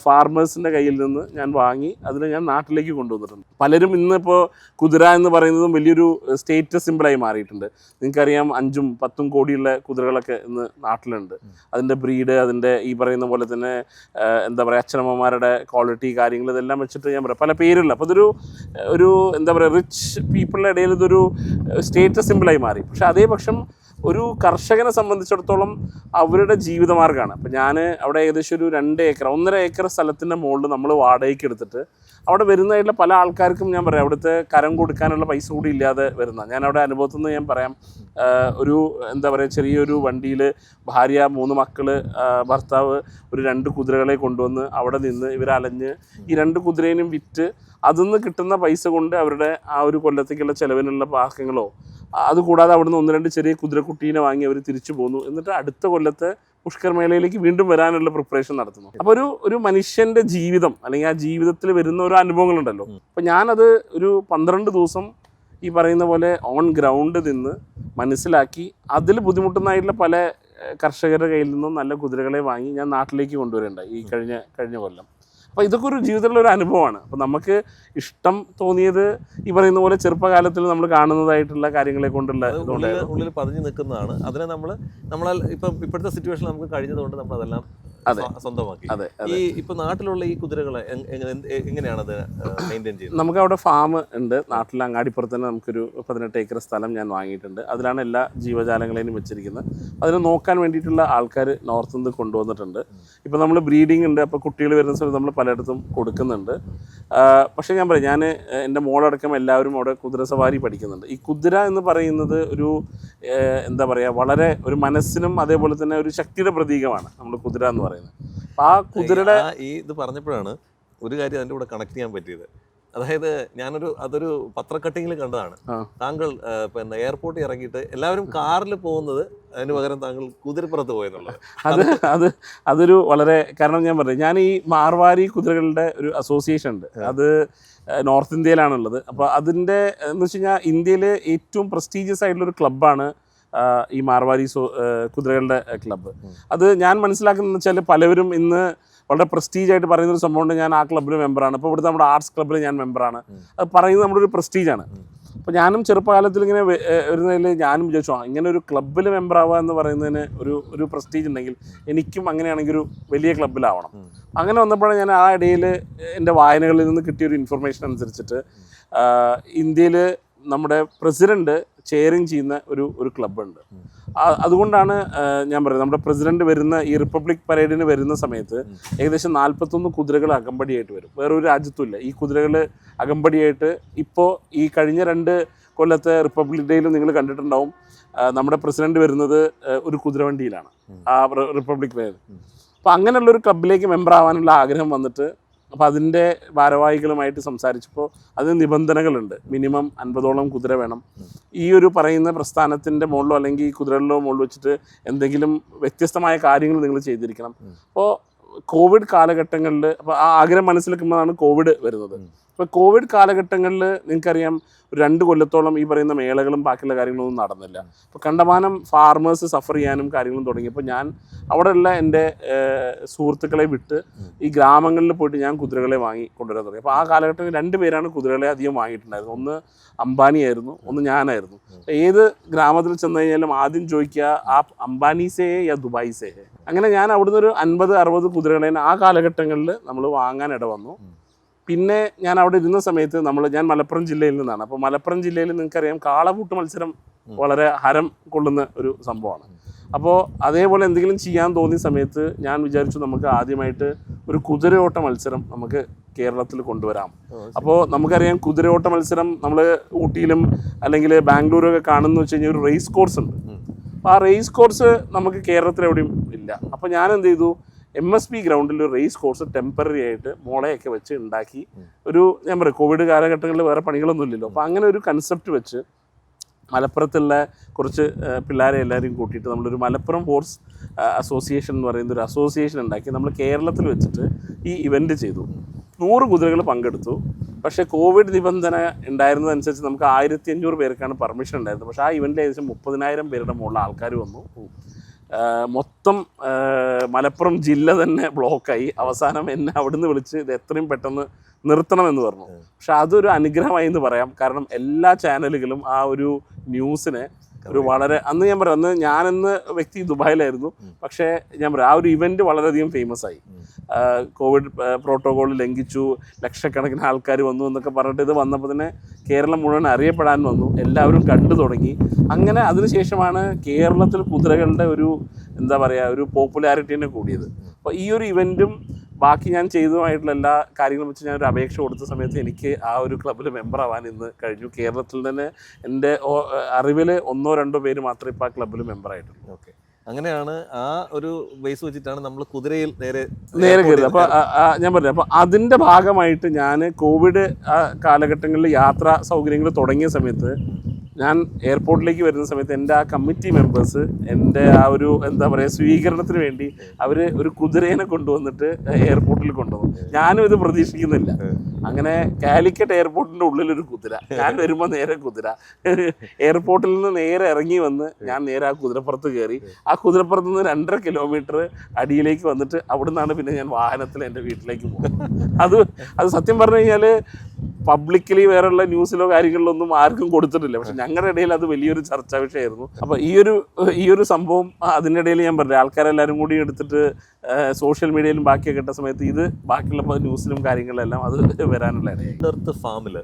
ഫാർമേഴ്സിൻ്റെ കയ്യിൽ നിന്ന് ഞാൻ വാങ്ങി അതിനെ ഞാൻ നാട്ടിലേക്ക് കൊണ്ടുവന്നിട്ടുണ്ട്. പലരും ഇന്നിപ്പോൾ കുതിര എന്ന് പറയുന്നതും വലിയൊരു സ്റ്റേറ്റസ് സിമ്പിളായി മാറിയിട്ടുണ്ട്. നിങ്ങൾക്കറിയാം 5-10 കോടിയുള്ള കുതിരകളൊക്കെ ഇന്ന് നാട്ടിലുണ്ട്. അതിൻ്റെ ബ്രീഡ്, അതിൻ്റെ ഈ പറയുന്ന പോലെ തന്നെ അച്ഛനമ്മമാരുടെ ക്വാളിറ്റി കാര്യങ്ങൾ ഇതെല്ലാം വെച്ചിട്ട് ഞാൻ പറയാം പല പേരുള്ള. അപ്പോൾ ഇതൊരു റിച്ച് പീപ്പിളുടെ ഇടയിൽ ഇതൊരു സ്റ്റേറ്റസ് സിമ്പിളായി മാറി. പക്ഷേ അതേ പക്ഷം ഒരു കർഷകനെ സംബന്ധിച്ചിടത്തോളം അവരുടെ ജീവിതമാർഗ്ഗമാണ്. അപ്പോൾ ഞാൻ അവിടെ ഏകദേശം ഒരു 1.5 ഏക്കർ സ്ഥലത്തിൻ്റെ മുകളിൽ നമ്മൾ വാടകയ്ക്ക് എടുത്തിട്ട് അവിടെ വരുന്നതായിട്ടുള്ള പല ആൾക്കാർക്കും ഞാൻ പറയാം അവിടുത്തെ കരം കൊടുക്കാനുള്ള പൈസ കൂടി ഇല്ലാതെ വരുന്ന. ഞാൻ അവിടെ അനുഭവത്തിൽ നിന്ന് ഞാൻ പറയാം, ഒരു ചെറിയൊരു വണ്ടിയിൽ ഭാര്യ, 3 മക്കൾ, ഭർത്താവ് ഒരു 2 കുതിരകളെ കൊണ്ടുവന്ന് അവിടെ നിന്ന് ഇവരലഞ്ഞ് ഈ 2 കുതിരേനും വിറ്റ് അതിൽ നിന്ന് കിട്ടുന്ന പൈസ കൊണ്ട് അവരുടെ ആ ഒരു കൊല്ലത്തേക്കുള്ള ചിലവിനുള്ള പാകങ്ങളോ, അതുകൂടാതെ അവിടുന്ന് 1-2 ചെറിയ കുതിരക്കുട്ടീനെ വാങ്ങി അവർ തിരിച്ചു പോന്നു. എന്നിട്ട് അടുത്ത കൊല്ലത്തെ പുഷ്കർ മേളയിലേക്ക് വീണ്ടും വരാനുള്ള പ്രിപ്പറേഷൻ നടത്തുന്നു. അപ്പോൾ ഒരു മനുഷ്യൻ്റെ ജീവിതം അല്ലെങ്കിൽ ആ ജീവിതത്തിൽ വരുന്ന ഓരോ അനുഭവങ്ങളുണ്ടല്ലോ. അപ്പോൾ ഞാനത് ഒരു 12 ദിവസം ഈ പറയുന്ന പോലെ ഓൺ ഗ്രൗണ്ട് നിന്ന് മനസ്സിലാക്കി അതിൽ ബുദ്ധിമുട്ടുന്നതായിട്ടുള്ള പല കർഷകരുടെ കയ്യിൽ നിന്നും നല്ല കുതിരകളെ വാങ്ങി ഞാൻ നാട്ടിലേക്ക് കൊണ്ടുവരേണ്ടായി ഈ കഴിഞ്ഞ കൊല്ലം. അപ്പോൾ ഇതൊക്കെ ഒരു ജീവിതത്തിലുള്ള ഒരു അനുഭവമാണ്. അപ്പോൾ നമുക്ക് ഇഷ്ടം തോന്നിയത് ഈ പറയുന്ന പോലെ ചെറുപ്പകാലത്തിൽ നമ്മൾ കാണുന്നതായിട്ടുള്ള കാര്യങ്ങളെ കൊണ്ടുള്ള ഉള്ളിൽ പതിഞ്ഞു നിൽക്കുന്നതാണ്. അതിനെ നമ്മളാൽ ഇപ്പോഴത്തെ സിറ്റുവേഷനിൽ നമുക്ക് കഴിഞ്ഞതുകൊണ്ട് നമ്മളതെല്ലാം സ്വന്തമാക്കി. അതെ. ഈ ഇപ്പൊ നാട്ടിലുള്ള ഈ കുതിരകളെ എങ്ങനെയാണത് മെയിൻറ്റെയിൻ ചെയ്യുന്നത്? നമുക്ക് അവിടെ ഫാം ഉണ്ട് നാട്ടിൽ, അങ്ങാടിപ്പുറത്ത് തന്നെ നമുക്കൊരു 18 ഏക്കർ സ്ഥലം ഞാൻ വാങ്ങിയിട്ടുണ്ട്. അതിലാണ് എല്ലാ ജീവജാലങ്ങളെയും വെച്ചിരിക്കുന്നത്. അതിന് നോക്കാൻ വേണ്ടിയിട്ടുള്ള ആൾക്കാർ നോർത്ത് നിന്ന് കൊണ്ടുവന്നിട്ടുണ്ട്. ഇപ്പം നമ്മൾ ബ്രീഡിംഗ് ഉണ്ട്, അപ്പോൾ കുട്ടികൾ വരുന്ന സമയത്ത് നമ്മൾ പലയിടത്തും കൊടുക്കുന്നുണ്ട്. പക്ഷേ ഞാൻ പറയാം, ഞാൻ എൻ്റെ മോളടക്കം എല്ലാവരും അവിടെ കുതിര സവാരി പഠിക്കുന്നുണ്ട്. ഈ കുതിര എന്ന് പറയുന്നത് ഒരു എന്താ പറയുക, വളരെ ഒരു മനസ്സിനും അതേപോലെ തന്നെ ഒരു ശക്തിയുടെ പ്രതീകമാണ് നമ്മൾ കുതിര എന്ന് പറയുന്നത്. അപ്പം ആ കുതിരയുടെ ഈ ഇത് പറഞ്ഞപ്പോഴാണ് ഒരു കാര്യം അതിൻ്റെ കൂടെ കണക്ട് ചെയ്യാൻ പറ്റിയത്. അതായത് അതൊരു പത്രക്കട്ടിങ്ങിൽ കണ്ടതാണ്. താങ്കൾ പിന്നെ എയർപോർട്ടിൽ ഇറങ്ങിയിട്ട് എല്ലാവരും കാറിൽ പോകുന്നത് അതിന് പകരം താങ്കൾ കുതിരപ്പുറത്ത് പോയെന്നുള്ളത് അതൊരു വളരെ, കാരണം ഞാൻ പറഞ്ഞു, ഞാൻ ഈ മാർവാരി കുതിരകളുടെ ഒരു അസോസിയേഷൻ ഉണ്ട്, അത് നോർത്ത് ഇന്ത്യയിലാണുള്ളത്. അപ്പോൾ അതിൻ്റെ എന്ന് വെച്ച് കഴിഞ്ഞാൽ ഇന്ത്യയിൽ ഏറ്റവും പ്രസ്റ്റീജിയസ് ആയിട്ടുള്ളൊരു ക്ലബ്ബാണ് ഈ മാർവാരി കുതിരകളുടെ ക്ലബ്ബ്. അത് ഞാൻ മനസ്സിലാക്കുന്നത് വെച്ചാൽ പലവരും ഇന്ന് വളരെ പ്രസ്റ്റീജായിട്ട് പറയുന്നൊരു സംഭവമുണ്ട്, ഞാൻ ആ ക്ലബ്ബിൽ മെമ്പറാണ്, ഇപ്പോൾ ഇവിടുത്തെ നമ്മുടെ ആർട്സ് ക്ലബ്ബിൽ ഞാൻ മെമ്പറാണ്. അത് പറയുന്നത് നമ്മുടെ ഒരു പ്രസ്റ്റീജാണ്. അപ്പോൾ ഞാനും ചെറുപ്പകാലത്തിൽ ഇങ്ങനെ വരുന്നതിൽ ഞാനും വിചാരിച്ചു, ഇങ്ങനെ ഒരു ക്ലബ്ബിൽ മെമ്പറാവുക എന്ന് പറയുന്നതിന് ഒരു പ്രസ്റ്റീജ് ഉണ്ടെങ്കിൽ എനിക്കും അങ്ങനെയാണെങ്കിൽ ഒരു വലിയ ക്ലബ്ബിലാവണം. അങ്ങനെ വന്നപ്പോഴാണ് ഞാൻ ആ ഇടയിൽ എൻ്റെ വായനകളിൽ നിന്ന് കിട്ടിയൊരു ഇൻഫർമേഷൻ അനുസരിച്ചിട്ട് ഇന്ത്യയിൽ നമ്മുടെ പ്രസിഡന്റ് ചെയറിങ് ചെയ്യുന്ന ഒരു ക്ലബ്ബുണ്ട്. അതുകൊണ്ടാണ് ഞാൻ പറയുന്നത്, നമ്മുടെ പ്രസിഡന്റ് വരുന്ന ഈ റിപ്പബ്ലിക് പരേഡിന് വരുന്ന സമയത്ത് ഏകദേശം 41 കുതിരകൾ അകമ്പടിയായിട്ട് വരും. വേറൊരു രാജ്യത്തുമില്ല ഈ കുതിരകൾ അകമ്പടിയായിട്ട്. ഇപ്പോൾ ഈ കഴിഞ്ഞ 2 കൊല്ലത്തെ റിപ്പബ്ലിക് ഡേയിൽ നിങ്ങൾ കണ്ടിട്ടുണ്ടാവും, നമ്മുടെ പ്രസിഡന്റ് വരുന്നത് ഒരു കുതിരവണ്ടിയിലാണ് ആ റിപ്പബ്ലിക് ഡേയിൽ. അപ്പോൾ അങ്ങനെയുള്ളൊരു ക്ലബിലേക്ക് മെമ്പർ ആവാനുള്ള ആഗ്രഹം വന്നിട്ട്, അപ്പോൾ അതിൻ്റെ ഭാരവാഹികളുമായിട്ട് സംസാരിച്ചപ്പോൾ അതിന് നിബന്ധനകളുണ്ട്. മിനിമം 50ഓളം കുതിര വേണം. ഈ ഒരു പറയുന്ന പ്രസ്ഥാനത്തിൻ്റെ മുകളിലോ അല്ലെങ്കിൽ ഈ കുതിരകളിലോ മുകളിൽ വെച്ചിട്ട് എന്തെങ്കിലും വ്യത്യസ്തമായ കാര്യങ്ങൾ നിങ്ങൾ ചെയ്തിരിക്കണം. അപ്പോൾ കോവിഡ് കാലഘട്ടങ്ങളിൽ, അപ്പോൾ ആ ആഗ്രഹം മനസ്സിലാക്കുമ്പോഴാണ് കോവിഡ് വരുന്നത്. ഇപ്പോൾ കോവിഡ് കാലഘട്ടങ്ങളിൽ നിങ്ങൾക്കറിയാം, ഒരു 2 കൊല്ലത്തോളം ഈ പറയുന്ന മേളകളും ബാക്കിയുള്ള കാര്യങ്ങളൊന്നും നടന്നില്ല. അപ്പോൾ കണ്ടമാനം ഫാർമേഴ്സ് സഫർ ചെയ്യാനും കാര്യങ്ങളും തുടങ്ങിയപ്പോൾ ഞാൻ അവിടെയുള്ള എൻ്റെ സുഹൃത്തുക്കളെ വിട്ട് ഈ ഗ്രാമങ്ങളിൽ പോയിട്ട് ഞാൻ കുതിരകളെ വാങ്ങി കൊണ്ടുവരാൻ തുടങ്ങി. അപ്പോൾ ആ കാലഘട്ടത്തിൽ 2 പേരാണ് കുതിരകളെ അധികം വാങ്ങിയിട്ടുണ്ടായിരുന്നത്. ഒന്ന് അംബാനി ആയിരുന്നു, ഒന്ന് ഞാനായിരുന്നു. ഏത് ഗ്രാമത്തിൽ ചെന്ന് കഴിഞ്ഞാലും ആദ്യം ചോദിക്കുക, ആ അംബാനീസേ യാ ദുബായിസേ. അങ്ങനെ ഞാൻ അവിടുന്ന് ഒരു 50-60 കുതിരകളെ ആ കാലഘട്ടങ്ങളിൽ നമ്മൾ വാങ്ങാൻ ഇട വന്നു. പിന്നെ ഞാൻ അവിടെ ഇരുന്ന സമയത്ത് ഞാൻ മലപ്പുറം ജില്ലയിൽ നിന്നാണ്. അപ്പോൾ മലപ്പുറം ജില്ലയിൽ നിങ്ങൾക്കറിയാം, കാളപൂട്ട് മത്സരം വളരെ ഹരം കൊള്ളുന്ന ഒരു സംഭവമാണ്. അപ്പോൾ അതേപോലെ എന്തെങ്കിലും ചെയ്യാൻ തോന്നിയ സമയത്ത് ഞാൻ വിചാരിച്ചു, നമുക്ക് ആദ്യമായിട്ട് ഒരു കുതിരയോട്ട മത്സരം നമുക്ക് കേരളത്തിൽ കൊണ്ടുവരാം. അപ്പോൾ നമുക്കറിയാം, കുതിരയോട്ട മത്സരം നമ്മൾ ഊട്ടിയിലും അല്ലെങ്കിൽ ബാംഗ്ലൂരൊക്കെ കാണുന്നു വെച്ച് കഴിഞ്ഞാൽ ഒരു റേസ് കോഴ്സ് ഉണ്ട്. അപ്പോൾ ആ റേസ് കോഴ്സ് നമുക്ക് കേരളത്തിൽ എവിടെയും ഇല്ല. അപ്പോൾ ഞാൻ എന്ത് ചെയ്തു, MSP ഗ്രൗണ്ടിൽ ഒരു റേസ് കോഴ്സ് ടെമ്പററി ആയിട്ട് മോളെയൊക്കെ വെച്ച് ഉണ്ടാക്കി. ഞാൻ പറയും, കോവിഡ് കാലഘട്ടങ്ങളിൽ വേറെ പണികളൊന്നും ഇല്ലല്ലോ. അപ്പോൾ അങ്ങനെ ഒരു കൺസെപ്റ്റ് വെച്ച് മലപ്പുറത്തുള്ള കുറച്ച് പിള്ളേരെ എല്ലാവരെയും കൂട്ടിയിട്ട് നമ്മളൊരു മലപ്പുറം ഹോർസ് അസോസിയേഷൻ എന്ന് പറയുന്ന ഒരു അസോസിയേഷൻ ഉണ്ടാക്കി നമ്മൾ കേരളത്തിൽ വെച്ചിട്ട് ഈ ഇവൻറ്റ് ചെയ്തു. 100 കുതിരകൾ പങ്കെടുത്തു. പക്ഷേ കോവിഡ് നിബന്ധന ഉണ്ടായിരുന്നതനുസരിച്ച് നമുക്ക് 1500 പേർക്കാണ് പെർമിഷൻ ഉണ്ടായിരുന്നത്. പക്ഷേ ആ ഇവൻറ്റിൽ ഏകദേശം 30,000 പേരുടെ മുകളിൽ ആൾക്കാർ വന്നു. മൊത്തം മലപ്പുറം ജില്ല തന്നെ ബ്ലോക്കായി. അവസാനം എന്നെ അവിടുന്ന് വിളിച്ച് ഇത് എത്രയും പെട്ടെന്ന് നിർത്തണമെന്ന് പറഞ്ഞു. പക്ഷെ അതൊരു അനുഗ്രഹമായി എന്ന് പറയാം. കാരണം എല്ലാ ചാനലുകളും ആ ഒരു ന്യൂസിനെ ഒരു വളരെ, അന്ന് ഞാൻ പറയാം, ഞാനെന്ന് വ്യക്തി ദുബായിലായിരുന്നു. പക്ഷേ ഞാൻ പറയാം, ആ ഒരു ഇവൻറ്റ് വളരെയധികം ഫേമസ് ആയി. കോവിഡ് പ്രോട്ടോകോൾ ലംഘിച്ചു, ലക്ഷക്കണക്കിന് ആൾക്കാർ വന്നു എന്നൊക്കെ പറഞ്ഞിട്ട് ഇത് വന്നപ്പോൾ തന്നെ കേരളം മുഴുവൻ അറിയപ്പെടാൻ വന്നു. എല്ലാവരും കണ്ടു തുടങ്ങി. അങ്ങനെ അതിനുശേഷമാണ് കേരളത്തിൽ കുതിരകളുടെ ഒരു എന്താ പറയുക, ഒരു പോപ്പുലാരിറ്റീനെ കൂടിയത്. അപ്പോൾ ഈ ഒരു ഇവൻറ്റും ബാക്കി ഞാൻ ചെയ്തതുമായിട്ടുള്ള എല്ലാ കാര്യങ്ങളും വെച്ച് ഞാൻ ഒരു അപേക്ഷ കൊടുത്ത സമയത്ത് എനിക്ക് ആ ഒരു ക്ലബ്ബിൽ മെമ്പർ ആവാൻ ഇന്ന് കഴിഞ്ഞു. കേരളത്തിൽ തന്നെ എൻ്റെ അറിവിൽ 1-2 പേര് മാത്രമേ ഇപ്പോൾ ആ ക്ലബ്ബിൽ മെമ്പറായിട്ടുള്ളൂ. ഓക്കെ, അങ്ങനെയാണ് ആ ഒരു ബേസ് വെച്ചിട്ടാണ് നമ്മൾ കുതിരയിൽ നേരെ കയറിയത്. അപ്പോൾ ഞാൻ പറഞ്ഞു, അപ്പോൾ അതിൻ്റെ ഭാഗമായിട്ട് ഞാൻ കോവിഡ് കാലഘട്ടങ്ങളിൽ യാത്രാ സൗകര്യങ്ങൾ തുടങ്ങിയ സമയത്ത് ഞാൻ എയർപോർട്ടിലേക്ക് വരുന്ന സമയത്ത് എൻ്റെ ആ കമ്മിറ്റി മെമ്പേഴ്സ് എൻ്റെ ആ ഒരു എന്താ പറയുക സ്വീകരണത്തിന് വേണ്ടി അവർ ഒരു കുതിരേനെ കൊണ്ടുവന്നിട്ട് എയർപോർട്ടിൽ കൊണ്ടുവന്നു. ഞാനും ഇത് പ്രതീക്ഷിക്കുന്നില്ല. അങ്ങനെ കാലിക്കറ്റ് എയർപോർട്ടിൻ്റെ ഉള്ളിലൊരു കുതിര, ഞാൻ വരുമ്പോൾ നേരെ കുതിര, എയർപോർട്ടിൽ നിന്ന് നേരെ ഇറങ്ങി വന്ന് ഞാൻ നേരെ ആ കുതിരപ്പുറത്ത് കയറി. ആ കുതിരപ്പുറത്ത് നിന്ന് 2.5 കിലോമീറ്റർ അടിയിലേക്ക് വന്നിട്ട് അവിടെ നിന്നാണ് പിന്നെ ഞാൻ വാഹനത്തിൽ എൻ്റെ വീട്ടിലേക്ക് പോകുന്നത്. അത് സത്യം പറഞ്ഞു കഴിഞ്ഞാൽ പബ്ലിക്കലി വേറെയുള്ള ന്യൂസിലോ കാര്യങ്ങളിലോ ഒന്നും ആർക്കും കൊടുത്തിട്ടില്ല. പക്ഷെ ഞങ്ങളുടെ ഇടയിൽ അത് വലിയൊരു ചർച്ചാ വിഷയമായിരുന്നു. അപ്പോൾ ഈ ഒരു സംഭവം അതിൻ്റെ ഇടയിൽ ഞാൻ പറഞ്ഞു, ആൾക്കാരെല്ലാവരും കൂടി എടുത്തിട്ട് സോഷ്യൽ മീഡിയയിലും ബാക്കിയൊക്കെ ഇട്ട സമയത്ത് ഇത് ബാക്കിയുള്ള ന്യൂസിലും കാര്യങ്ങളിലെല്ലാം അത് വരാനുള്ള ഇടയായി. ഫാമില്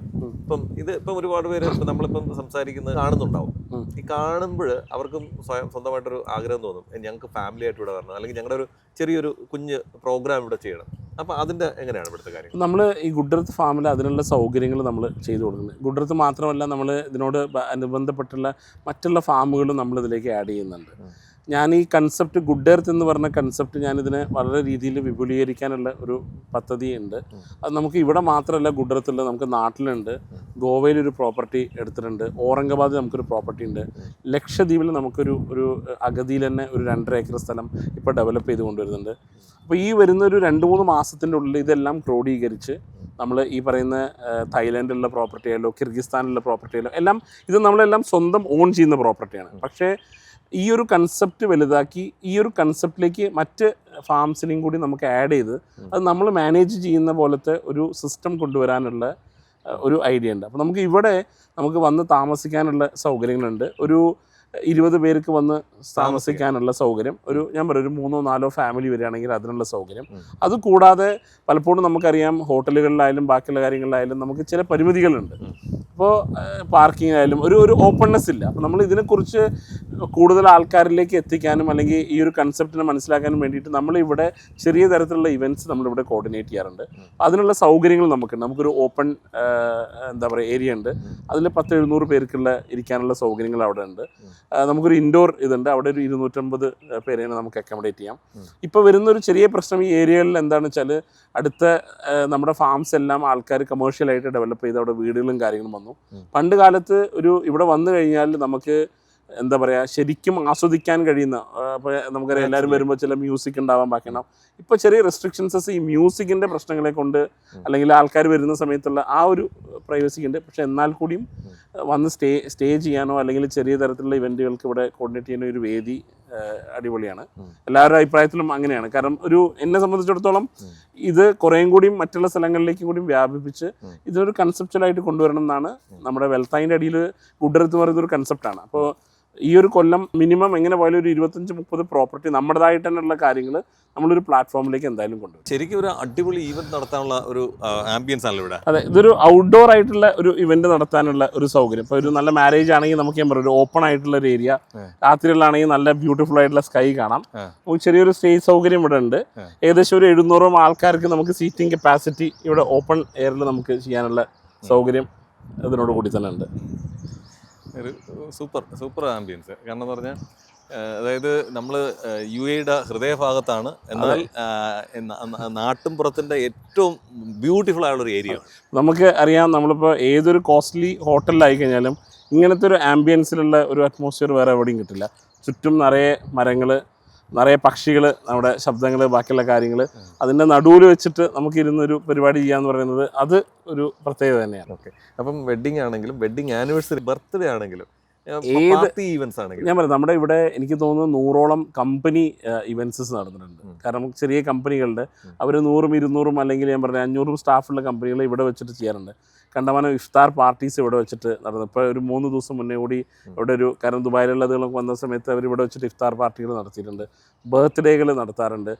ഇപ്പം ഒരുപാട് പേര് നമ്മളിപ്പം സംസാരിക്കുന്നത് കാണുന്നുണ്ടാവും. ഈ കാണുമ്പോൾ അവർക്കും സ്വന്തമായിട്ടൊരു ആഗ്രഹം തോന്നും, ഞങ്ങൾക്ക് ഫാമിലി ആയിട്ട് ഇവിടെ വരണം, അല്ലെങ്കിൽ ഞങ്ങളുടെ ഒരു ചെറിയൊരു കുഞ്ഞ് പ്രോഗ്രാം ഇവിടെ ചെയ്യണം. അപ്പം അതിൻ്റെ എങ്ങനെയാണ് ഇവിടുത്തെ കാര്യം? നമ്മൾ ഈ ഗുഡ്രത്ത് ഫാമിൽ അതിനുള്ള സൗകര്യങ്ങൾ നമ്മൾ ചെയ്തു കൊടുക്കുന്നത്. ഗുഡ്രത്ത് മാത്രമല്ല, നമ്മൾ ഇതിനോട് അനുബന്ധപ്പെട്ടുള്ള മറ്റുള്ള ഫാമുകളും നമ്മൾ ഇതിലേക്ക് ആഡ് ചെയ്യുന്നുണ്ട്. ഞാൻ ഈ കൺസെപ്റ്റ് ഗുഡ് എർത്ത് എന്ന് പറഞ്ഞ കൺസെപ്റ്റ് ഞാനിതിനെ വളരെ രീതിയിൽ വിപുലീകരിക്കാനുള്ള ഒരു പദ്ധതി ഉണ്ട്. അത് നമുക്ക് ഇവിടെ മാത്രമല്ല ഗുഡ് എർത്തുള്ളത്, നമുക്ക് നാട്ടിലുണ്ട്. ഗോവയിലൊരു പ്രോപ്പർട്ടി എടുത്തിട്ടുണ്ട്, ഔറംഗാബാദിൽ നമുക്കൊരു പ്രോപ്പർട്ടി ഉണ്ട്, ലക്ഷദ്വീപിൽ നമുക്കൊരു അഗതിയിൽ തന്നെ ഒരു 2.5 ഏക്കർ സ്ഥലം ഇപ്പോൾ ഡെവലപ്പ് ചെയ്ത് കൊണ്ടുവരുന്നുണ്ട്. അപ്പോൾ ഈ വരുന്ന ഒരു 2-3 മാസത്തിൻ്റെ ഉള്ളിൽ ഇതെല്ലാം ക്രോഡീകരിച്ച് നമ്മൾ ഈ പറയുന്ന തായ്ലാൻഡിലുള്ള പ്രോപ്പർട്ടി ആയാലോ കിർഗിസ്ഥാനിലുള്ള പ്രോപ്പർട്ടി ആയാലോ എല്ലാം ഇത് നമ്മളെല്ലാം സ്വന്തം ഓൺ ചെയ്യുന്ന പ്രോപ്പർട്ടിയാണ്. പക്ഷേ ഈ ഒരു കൺസെപ്റ്റ് വലുതാക്കി ഈ ഒരു കൺസെപ്റ്റിലേക്ക് മറ്റ് ഫാംസിനെയും കൂടി നമുക്ക് ആഡ് ചെയ്ത് അത് നമ്മൾ മാനേജ് ചെയ്യുന്ന പോലത്തെ ഒരു സിസ്റ്റം കൊണ്ടുവരാനുള്ള ഒരു ഐഡിയ ഉണ്ട്. അപ്പോൾ നമുക്ക് വന്ന് താമസിക്കാനുള്ള സൗകര്യങ്ങളുണ്ട്. ഒരു 20 പേർക്ക് വന്ന് താമസിക്കാനുള്ള സൗകര്യം, ഞാൻ പറയും ഒരു 3-4 ഫാമിലി വരികയാണെങ്കിൽ അതിനുള്ള സൗകര്യം. അതുകൂടാതെ പലപ്പോഴും നമുക്കറിയാം ഹോട്ടലുകളിലായാലും ബാക്കിയുള്ള കാര്യങ്ങളിലായാലും നമുക്ക് ചില പരിമിതികളുണ്ട്. അപ്പോൾ പാർക്കിംഗ് ആയാലും ഒരു ഓപ്പൺനെസ് ഇല്ല. അപ്പോൾ നമ്മൾ ഇതിനെക്കുറിച്ച് കൂടുതൽ ആൾക്കാരിലേക്ക് എത്തിക്കാനും അല്ലെങ്കിൽ ഈ ഒരു കൺസെപ്റ്റിനെ മനസ്സിലാക്കാനും വേണ്ടിയിട്ട് നമ്മളിവിടെ ചെറിയ തരത്തിലുള്ള ഇവൻറ്റ്സ് നമ്മളിവിടെ കോർഡിനേറ്റ് ചെയ്യാറുണ്ട്. അതിനുള്ള സൗകര്യങ്ങൾ നമുക്കുണ്ട്. നമുക്കൊരു ഓപ്പൺ ഏരിയ ഉണ്ട്. അതിൽ 10-700 പേർക്കുള്ള ഇരിക്കാനുള്ള സൗകര്യങ്ങൾ അവിടെ ഉണ്ട്. നമുക്കൊരു ഇൻഡോർ ഇതുണ്ട്, അവിടെ ഒരു 250 പേരെയാണ് നമുക്ക് അക്കോമഡേറ്റ് ചെയ്യാം. ഇപ്പോൾ വരുന്നൊരു ചെറിയ പ്രശ്നം ഈ ഏരിയകളിൽ എന്താണെന്ന് വെച്ചാൽ അടുത്ത നമ്മുടെ ഫാംസ് എല്ലാം ആൾക്കാർ കമേഴ്ഷ്യലായിട്ട് ഡെവലപ്പ് ചെയ്ത് അവിടെ വീടുകളും കാര്യങ്ങളും വന്നു. പണ്ട് കാലത്ത് ഇവിടെ വന്നു കഴിഞ്ഞാൽ നമുക്ക് ശരിക്കും ആസ്വദിക്കാൻ കഴിയുന്ന, അപ്പോൾ നമുക്കറിയാം എല്ലാവരും വരുമ്പോൾ ചില മ്യൂസിക് ഉണ്ടാവാൻ ബാക്കണം. ഇപ്പോൾ ചെറിയ റെസ്ട്രിക്ഷൻസസ് ഈ മ്യൂസിക്കിൻ്റെ പ്രശ്നങ്ങളെ കൊണ്ട് അല്ലെങ്കിൽ ആൾക്കാർ വരുന്ന സമയത്തുള്ള ആ ഒരു പ്രൈവസി ഉണ്ട്. പക്ഷേ എന്നാൽ കൂടിയും വന്ന് സ്റ്റേ ചെയ്യാനോ അല്ലെങ്കിൽ ചെറിയ തരത്തിലുള്ള ഇവൻറ്റുകൾക്ക് ഇവിടെ കോർഡിനേറ്റ് ചെയ്യുന്ന ഒരു വേദി അടിപൊളിയാണ്. എല്ലാവരുടെ അഭിപ്രായത്തിലും അങ്ങനെയാണ്. കാരണം എന്നെ സംബന്ധിച്ചിടത്തോളം ഇത് കുറേയും കൂടിയും മറ്റുള്ള സ്ഥലങ്ങളിലേക്ക് കൂടിയും വ്യാപിപ്പിച്ച് ഇതൊരു കൺസെപ്ച്വലായിട്ട് കൊണ്ടുവരണം എന്നാണ് നമ്മുടെ വെൽത്തായിൻ്റെ അടിയിൽ ഗുഡ് എർത്ത് എന്ന് പറയുന്നൊരു കൺസെപ്റ്റാണ്. അപ്പോൾ ഈ ഒരു കൊല്ലം മിനിമം എങ്ങനെ പോയാലും ഒരു 25-30 പ്രോപ്പർട്ടി നമ്മുടേതായിട്ട് തന്നെയുള്ള കാര്യങ്ങൾ നമ്മളൊരു പ്ലാറ്റ്ഫോമിലേക്ക് എന്തായാലും കൊണ്ടുവരും. ശരിക്കും ഒരു അടിപൊളി ഈവന്റ് നടത്താനുള്ള ഒരു ആംബിയൻസ് ആണല്ലോ ഇവിടെ. അതെ, ഇതൊരു ഔട്ട്ഡോർ ആയിട്ടുള്ള ഒരു ഇവന്റ് നടത്താനുള്ള ഒരു സൗകര്യം. ഇപ്പോൾ ഒരു നല്ല മാരേജ് ആണെങ്കിൽ നമുക്ക് ഞാൻ പറയും ഒരു ഓപ്പൺ ആയിട്ടുള്ള ഒരു ഏരിയ, രാത്രികളിലാണെങ്കിൽ നല്ല ബ്യൂട്ടിഫുൾ ആയിട്ടുള്ള സ്കൈ കാണാം. ചെറിയൊരു സ്റ്റേജ് സൗകര്യം ഇവിടെ ഉണ്ട്. ഏകദേശം ഒരു 700 ആൾക്കാർക്ക് നമുക്ക് സീറ്റിംഗ് കപ്പാസിറ്റി ഇവിടെ ഓപ്പൺ എയറിൽ നമുക്ക് ചെയ്യാനുള്ള സൗകര്യം ഇതിനോട് കൂടി തന്നെ ഉണ്ട്. ഒരു സൂപ്പർ ആംബിയൻസ്. കാരണം എന്ന് പറഞ്ഞാൽ അതായത് നമ്മൾ UAE ഹൃദയഭാഗത്താണ്, എന്നാൽ നാട്ടും പുറത്തിൻ്റെ ഏറ്റവും ബ്യൂട്ടിഫുൾ ആയുള്ളൊരു ഏരിയ. നമുക്ക് അറിയാം, നമ്മളിപ്പോൾ ഏതൊരു കോസ്റ്റ്ലി ഹോട്ടലിലായി കഴിഞ്ഞാലും ഇങ്ങനത്തെ ഒരു ആംബിയൻസിലുള്ള ഒരു അറ്റ്മോസ്ഫിയർ വേറെ എവിടെയും കിട്ടില്ല. ചുറ്റും നിറയെ മരങ്ങൾ, നിറയെ പക്ഷികൾ, നമ്മുടെ ശബ്ദങ്ങൾ, ബാക്കിയുള്ള കാര്യങ്ങൾ, അതിൻ്റെ നടുവിൽ വെച്ചിട്ട് നമുക്ക് ഇരുന്നൊരു പരിപാടി ചെയ്യാന്ന് പറയുന്നത് അത് ഒരു പ്രത്യേകത തന്നെയാണ്. ഓക്കെ, അപ്പം വെഡിങ് ആണെങ്കിലും വെഡിങ് ആനിവേഴ്സറി, ബർത്ത്ഡേ ആണെങ്കിലും ഈവൻസ് ആണെങ്കിലും ഞാൻ പറയാം, നമ്മുടെ ഇവിടെ എനിക്ക് തോന്നുന്നു 100ഓളം കമ്പനി ഇവൻറ്റ്സസ് നടന്നിട്ടുണ്ട്. കാരണം ചെറിയ കമ്പനികളുടെ അവർ 100-200 അല്ലെങ്കിൽ ഞാൻ പറഞ്ഞ 500 സ്റ്റാഫുള്ള കമ്പനികൾ ഇവിടെ വെച്ചിട്ട് ചെയ്യാറുണ്ട്. കണ്ടമാനം ഇഫ്താർ പാർട്ടീസ് ഇവിടെ വെച്ചിട്ട് നടന്നു. ഇപ്പോൾ ഒരു 3 ദിവസം മുന്നേ കൂടി ഇവിടെ കാരണം ദുബായിലുള്ളതുകളൊക്കെ വന്ന സമയത്ത് അവർ ഇവിടെ വെച്ചിട്ട് ഇഫ്താർ പാർട്ടികൾ നടത്തിയിട്ടുണ്ട്, ബർത്ത്ഡേകൾ നടത്താറുണ്ട്.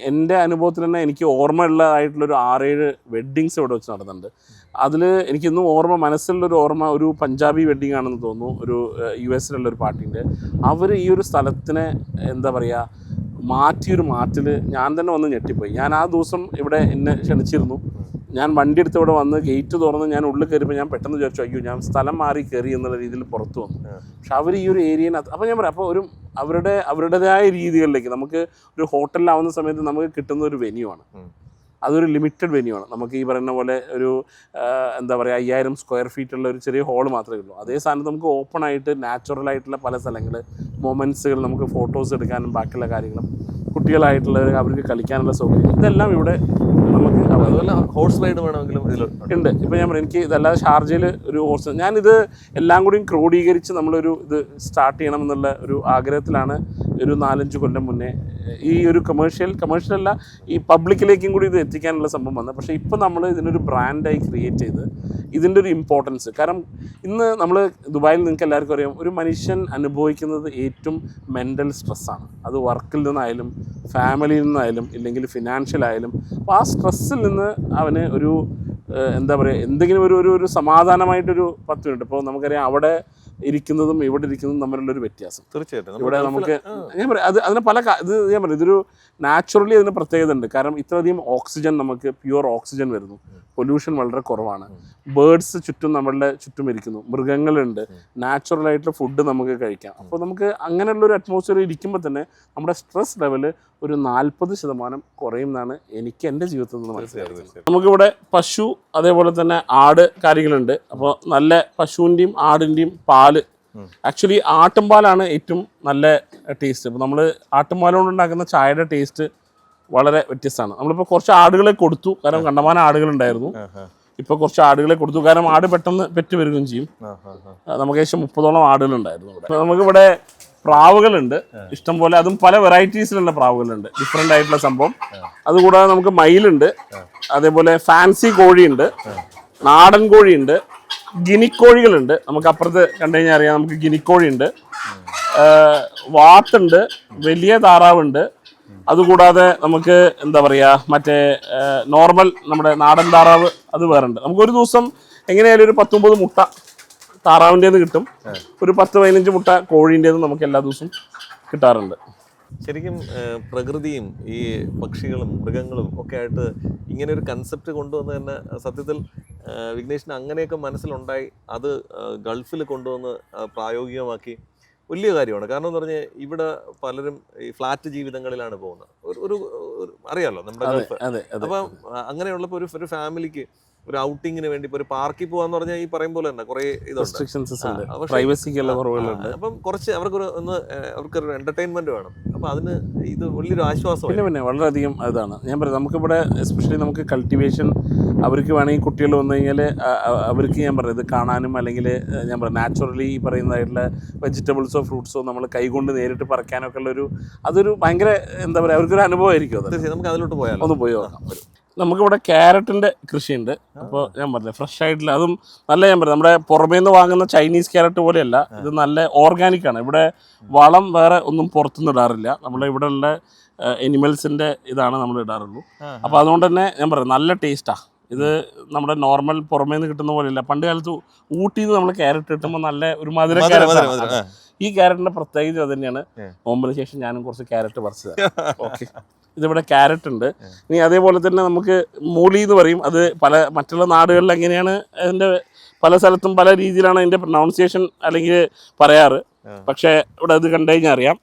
എൻ്റെ അനുഭവത്തിൽ തന്നെ എനിക്ക് ഓർമ്മയുള്ളതായിട്ടുള്ളൊരു 6-7 വെഡ്ഡിങ്സ് ഇവിടെ വെച്ച് നടന്നിട്ടുണ്ട്. അതിൽ എനിക്കിന്നും മനസ്സിലുള്ളൊരു ഓർമ്മ ഒരു പഞ്ചാബി വെഡ്ഡിങ് ആണെന്ന് തോന്നുന്നു, ഒരു US-ലുള്ളൊരു പാർട്ടീൻ്റെ. അവർ ഈ ഒരു സ്ഥലത്തിനെ മാറ്റിൽ ഞാൻ തന്നെ വന്ന് ഞെട്ടിപ്പോയി. ഞാൻ ആ ദിവസം ഇവിടെ എന്നെ ക്ഷണിച്ചിരുന്നു. ഞാൻ വണ്ടി എടുത്ത് ഇവിടെ വന്ന് ഗേറ്റ് തുറന്ന് ഞാൻ ഉള്ളിൽ കയറിയപ്പോൾ ഞാൻ പെട്ടെന്ന് വിചാരിച്ചു, അയ്യോ ഞാൻ സ്ഥലം മാറി കയറി എന്നുള്ള രീതിയിൽ പുറത്ത് വന്നു. പക്ഷെ അവർ ഈ ഒരു ഏരിയനകത്ത്, അപ്പോൾ ഞാൻ പറയാം, അപ്പോൾ അവരുടേതായ രീതികളിലേക്ക് നമുക്ക് ഒരു ഹോട്ടലിലാവുന്ന സമയത്ത് നമുക്ക് കിട്ടുന്ന ഒരു വെന്യൂ ആണ്. അതൊരു ലിമിറ്റഡ് വെന്യൂ ആണ്. നമുക്ക് ഈ പറയുന്ന പോലെ ഒരു 5000 സ്ക്വയർ ഫീറ്റുള്ള ഒരു ചെറിയ ഹോൾ മാത്രമേ ഉള്ളൂ. അതേ സ്ഥാനത്ത് നമുക്ക് ഓപ്പൺ ആയിട്ട് നാച്ചുറലായിട്ടുള്ള പല സ്ഥലങ്ങൾ, മൊമെൻറ്റ്സുകൾ, നമുക്ക് ഫോട്ടോസ് എടുക്കാനും ബാക്കിയുള്ള കാര്യങ്ങളും, കുട്ടികളായിട്ടുള്ള അവർക്ക് കളിക്കാനുള്ള സൗകര്യം, ഇതെല്ലാം ഇവിടെ നമുക്ക്. അതുപോലെ ഹോഴ്സ് റൈഡ് വേണമെങ്കിലും ഉണ്ട്. ഇപ്പോൾ ഞാൻ പറയാം, എനിക്ക് ഇതല്ലാതെ ഷാർജയിൽ ഒരു ഹോഴ്സ്, ഞാനിത് എല്ലാം കൂടിയും ക്രോഡീകരിച്ച് നമ്മളൊരു ഇത് സ്റ്റാർട്ട് ചെയ്യണം എന്നുള്ള ഒരു ആഗ്രഹത്തിലാണ് ഒരു 4-5 കൊല്ലം മുന്നേ ഈ ഒരു കമേഴ്ഷ്യലല്ല ഈ പബ്ലിക്കിലേക്കും കൂടി ഇത് എത്തിക്കാനുള്ള സംഭവം വന്നത്. പക്ഷേ ഇപ്പോൾ നമ്മൾ ഇതിനൊരു ബ്രാൻഡായി ക്രിയേറ്റ് ചെയ്ത് ഇതിൻ്റെ ഒരു ഇമ്പോർട്ടൻസ്, കാരണം ഇന്ന് നമ്മൾ ദുബായിൽ നിങ്ങൾക്ക് എല്ലാവർക്കും അറിയാം, ഒരു മനുഷ്യൻ അനുഭവിക്കുന്നത് ഏറ്റവും മെൻ്റൽ സ്ട്രെസ്സാണ്. അത് വർക്കിൽ നിന്നായാലും ഫാമിലിയിൽ നിന്നായാലും ഇല്ലെങ്കിൽ ഫിനാൻഷ്യൽ ആയാലും. അപ്പോൾ ആ സ്ട്രെസ്സിൽ നിന്ന് അവന് ഒരു എന്താ പറയുക, എന്തെങ്കിലും ഒരു സമാധാനമായിട്ടൊരു 10 മിനിറ്റ്. ഇപ്പോൾ നമുക്കറിയാം അവിടെ ഇരിക്കുന്നതും ഇവിടെ ഇരിക്കുന്നതും തമ്മിലുള്ളൊരു വ്യത്യാസം. തീർച്ചയായിട്ടും ഇവിടെ നമുക്ക് ഞാൻ പറയാം അതിന് പല ഇത് ഞാൻ പറയാം, ഇതൊരു നാച്ചുറലി അതിന് പ്രത്യേകത ഉണ്ട്. കാരണം ഇത്രയധികം ഓക്സിജൻ, നമുക്ക് പ്യുവർ ഓക്സിജൻ വരുന്നു, പൊല്യൂഷൻ വളരെ കുറവാണ്, ബേർഡ്സ് ചുറ്റും നമ്മളുടെ ചുറ്റും ഇരിക്കുന്നു, മൃഗങ്ങളുണ്ട്, നാച്ചുറലായിട്ടുള്ള ഫുഡ് നമുക്ക് കഴിക്കാം. അപ്പോൾ നമുക്ക് അങ്ങനെയുള്ളൊരു അറ്റ്മോസ്ഫിയർ ഇരിക്കുമ്പോൾ തന്നെ നമ്മുടെ സ്ട്രെസ് ലെവല് ഒരു 40% കുറയും എന്നാണ് എനിക്ക് എൻ്റെ ജീവിതത്തിൽ നിന്ന് മനസ്സിലാക്കുന്നത്. നമുക്കിവിടെ പശു അതേപോലെ തന്നെ ആട് കാര്യങ്ങളുണ്ട്. അപ്പോൾ നല്ല പശുവിൻ്റെയും ആടിൻ്റെയും പാല്, ആക്ച്വലി ആട്ടുംപാലാണ് ഏറ്റവും നല്ല ടേസ്റ്റ്. ഇപ്പോൾ നമ്മൾ ആട്ടുംപാലുകൊണ്ട് ഉണ്ടാക്കുന്ന ചായയുടെ ടേസ്റ്റ് വളരെ വ്യത്യസ്തമാണ്. നമ്മളിപ്പോൾ കുറച്ച് ആടുകളെ കൊടുത്തു, കാരണം കണ്ടമാനം ആടുകളുണ്ടായിരുന്നു. ഇപ്പോൾ കുറച്ച് ആടുകളെ കൊടുത്തു, കാരണം ആട് പെട്ടെന്ന് പെറ്റ് വരികയും ചെയ്യും. നമുക്ക് ഏകദേശം 30ഓളം ആടുകളുണ്ടായിരുന്നു ഇവിടെ. നമുക്കിവിടെ പ്രാവുകളുണ്ട് ഇഷ്ടംപോലെ, അതും പല വെറൈറ്റീസിലുള്ള പ്രാവുകളുണ്ട്, ഡിഫറെൻ്റ് ആയിട്ടുള്ള സംഭവം. അതുകൂടാതെ നമുക്ക് മയിലുണ്ട്, അതേപോലെ ഫാൻസി കോഴിയുണ്ട്, നാടൻ കോഴിയുണ്ട്, ഗിനിക്കോഴികളുണ്ട്. നമുക്ക് അപ്പുറത്ത് കണ്ടു കഴിഞ്ഞാൽ അറിയാം, നമുക്ക് ഗിനിക്കോഴിയുണ്ട്, വാത്തുണ്ട്, വലിയ താറാവുണ്ട്. അതുകൂടാതെ നമുക്ക് എന്താ പറയുക, മറ്റേ നോർമൽ നമ്മുടെ നാടൻ താറാവ് അത് വേറുണ്ട്. നമുക്കൊരു ദിവസം എങ്ങനെയായാലും ഒരു 19 മുട്ട താറാവിൻ്റെന്ന് കിട്ടും, ഒരു 10-15 മുട്ട കോഴീൻ്റെന്ന് നമുക്ക് എല്ലാ ദിവസവും കിട്ടാറുണ്ട്. ശരിക്കും പ്രകൃതിയും ഈ പക്ഷികളും മൃഗങ്ങളും ഒക്കെ ആയിട്ട് ഇങ്ങനെ ഒരു കൺസെപ്റ്റ് കൊണ്ടുവന്ന് തന്നെ സത്യത്തിൽ വിഘ്നേഷിന് അങ്ങനെയൊക്കെ മനസ്സിലുണ്ടായി അത് ഗൾഫിൽ കൊണ്ടുവന്ന് പ്രായോഗികമാക്കി വലിയ കാര്യമാണ്. കാരണം എന്ന് പറഞ്ഞാൽ ഇവിടെ പലരും ഈ ഫ്ലാറ്റ് ജീവിതങ്ങളിലാണ് പോകുന്നത്. ഒരു അറിയാലോ നമ്മുടെ ഗൾഫ്. അപ്പം അങ്ങനെയുള്ളപ്പോൾ ഒരു ഫാമിലിക്ക് ഒരു ഔട്ടിങ്ങിന് വേണ്ടി ഇപ്പോൾ ഒരു പാർക്കിൽ പോകാന്ന് പറഞ്ഞാൽ ഈ പറയും പോലെ തന്നെ കുറേ ഇതുണ്ട്. അപ്പം കുറച്ച് അവർക്കൊരു എന്റർടൈൻമെന്റ് വേണം. അപ്പം അതിന് ഇത് വലിയൊരു ആശ്വാസമാണ്. പിന്നെ വളരെയധികം അതാണ് ഞാൻ പറയുന്നത്. നമുക്കിവിടെ എസ്പെഷ്യലി നമുക്ക് കൾട്ടിവേഷൻ, അവർക്ക് വേണമെങ്കിൽ കുട്ടികൾ വന്നു കഴിഞ്ഞാൽ അവർക്ക് ഞാൻ പറയുന്നത് കാണാനും, അല്ലെങ്കിൽ ഞാൻ പറയാം നാച്ചുറലി ഈ പറയുന്നതായിട്ടുള്ള വെജിറ്റബിൾസോ ഫ്രൂട്ട്സോ നമ്മൾ കൈകൊണ്ട് നേരിട്ട് പറിക്കാനൊക്കെ ഉള്ളൊരു അതൊരു ഭയങ്കര എന്താ പറയുക, അവർക്കൊരു അനുഭവമായിരിക്കും. അത് നമുക്ക് അതിലോട്ട് പോയാൽ ഒന്ന് പോയി നോക്കാം. നമുക്കിവിടെ ക്യാരറ്റിൻ്റെ കൃഷിയുണ്ട്. അപ്പോൾ ഞാൻ പറഞ്ഞില്ലേ ഫ്രഷ് ആയിട്ടുള്ള, അതും നല്ല ഞാൻ പറയാം, നമ്മുടെ പുറമേ നിന്ന് വാങ്ങുന്ന ചൈനീസ് ക്യാരറ്റ് പോലെയല്ല, ഇത് നല്ല ഓർഗാനിക്കാണ്. ഇവിടെ വളം വേറെ ഒന്നും പുറത്തുനിന്ന് ഇടാറില്ല, നമ്മുടെ ഇവിടെ ഉള്ള എനിമൽസിൻ്റെ ഇതാണ് നമ്മൾ ഇടാറുള്ളൂ. അപ്പോൾ അതുകൊണ്ട് തന്നെ ഞാൻ പറയാം നല്ല ടേസ്റ്റാണ് ഇത്. നമ്മുടെ നോർമൽ പുറമേ നിന്ന് കിട്ടുന്ന പോലെയല്ല. പണ്ട് കാലത്ത് ഊട്ടിയിൽ നിന്ന് നമ്മൾ ക്യാരറ്റ് കിട്ടുമ്പോൾ നല്ല ഒരു മധുര ക്യാരറ്റ്. ഈ ക്യാരറ്റിൻ്റെ പ്രത്യേകത അത് തന്നെയാണ്. നോമ്പിന് ശേഷം ഞാനും കുറച്ച് ക്യാരറ്റ് പറിച്ചത്. ഓക്കെ, ഇതിവിടെ ക്യാരറ്റ് ഉണ്ട്. ഇനി അതേപോലെ തന്നെ നമുക്ക് മൂളി എന്ന് പറയും. അത് മറ്റുള്ള നാടുകളിൽ എങ്ങനെയാണ് അതിൻ്റെ പല സ്ഥലത്തും പല രീതിയിലാണ് അതിൻ്റെ പ്രൊനൗൺസിയേഷൻ അല്ലെങ്കിൽ പറയാറ്. പക്ഷേ ഇവിടെ അത് കണ്ടു കഴിഞ്ഞാൽ അറിയാം.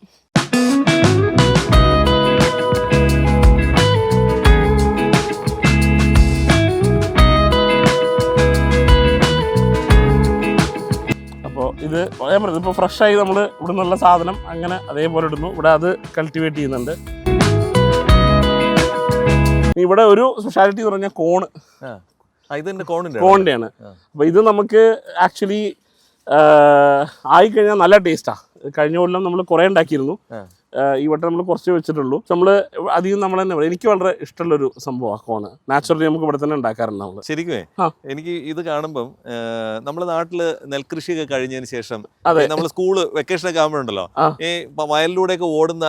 അപ്പോൾ ഇത് ഞാൻ പറയുന്നത് ഇപ്പോൾ ഫ്രഷായി നമ്മൾ ഇവിടെ നിന്നുള്ള സാധനം അങ്ങനെ അതേപോലെ ഇടുന്നു. ഇവിടെ അത് കൾട്ടിവേറ്റ് ചെയ്യുന്നുണ്ട്. ഇവിടെ ഒരു സ്പെഷ്യാലിറ്റി എന്ന് പറഞ്ഞാൽ കോണിൻ്റെയാണ്. അപ്പോൾ ഇത് നമുക്ക് ആക്ച്വലി ആയിക്കഴിഞ്ഞാൽ നല്ല ടേസ്റ്റാണ്. കഴിഞ്ഞ കൊല്ലം നമ്മൾ കുറേ ഉണ്ടാക്കിയിരുന്നു, ഈ വട്ടം നമ്മൾ കുറച്ച് വെച്ചിട്ടുള്ളൂ. നമ്മൾ അധികം നമ്മൾ തന്നെ എനിക്ക് വളരെ ഇഷ്ടമുള്ളൊരു സംഭവമാണ് കോണ്. നാച്ചുറലി നമുക്ക് ഇവിടെ തന്നെ ഉണ്ടാക്കാറുണ്ട് നമ്മൾ. ശരിക്കുമേ എനിക്ക് ഇത് കാണുമ്പം നമ്മുടെ നാട്ടില് നെൽകൃഷിയൊക്കെ കഴിഞ്ഞതിന് ശേഷം നമ്മൾ സ്കൂള് വെക്കേഷനൊക്കെ ആകുമ്പോഴുണ്ടല്ലോ, ഈ വയലിലൂടെയൊക്കെ ഓടുന്ന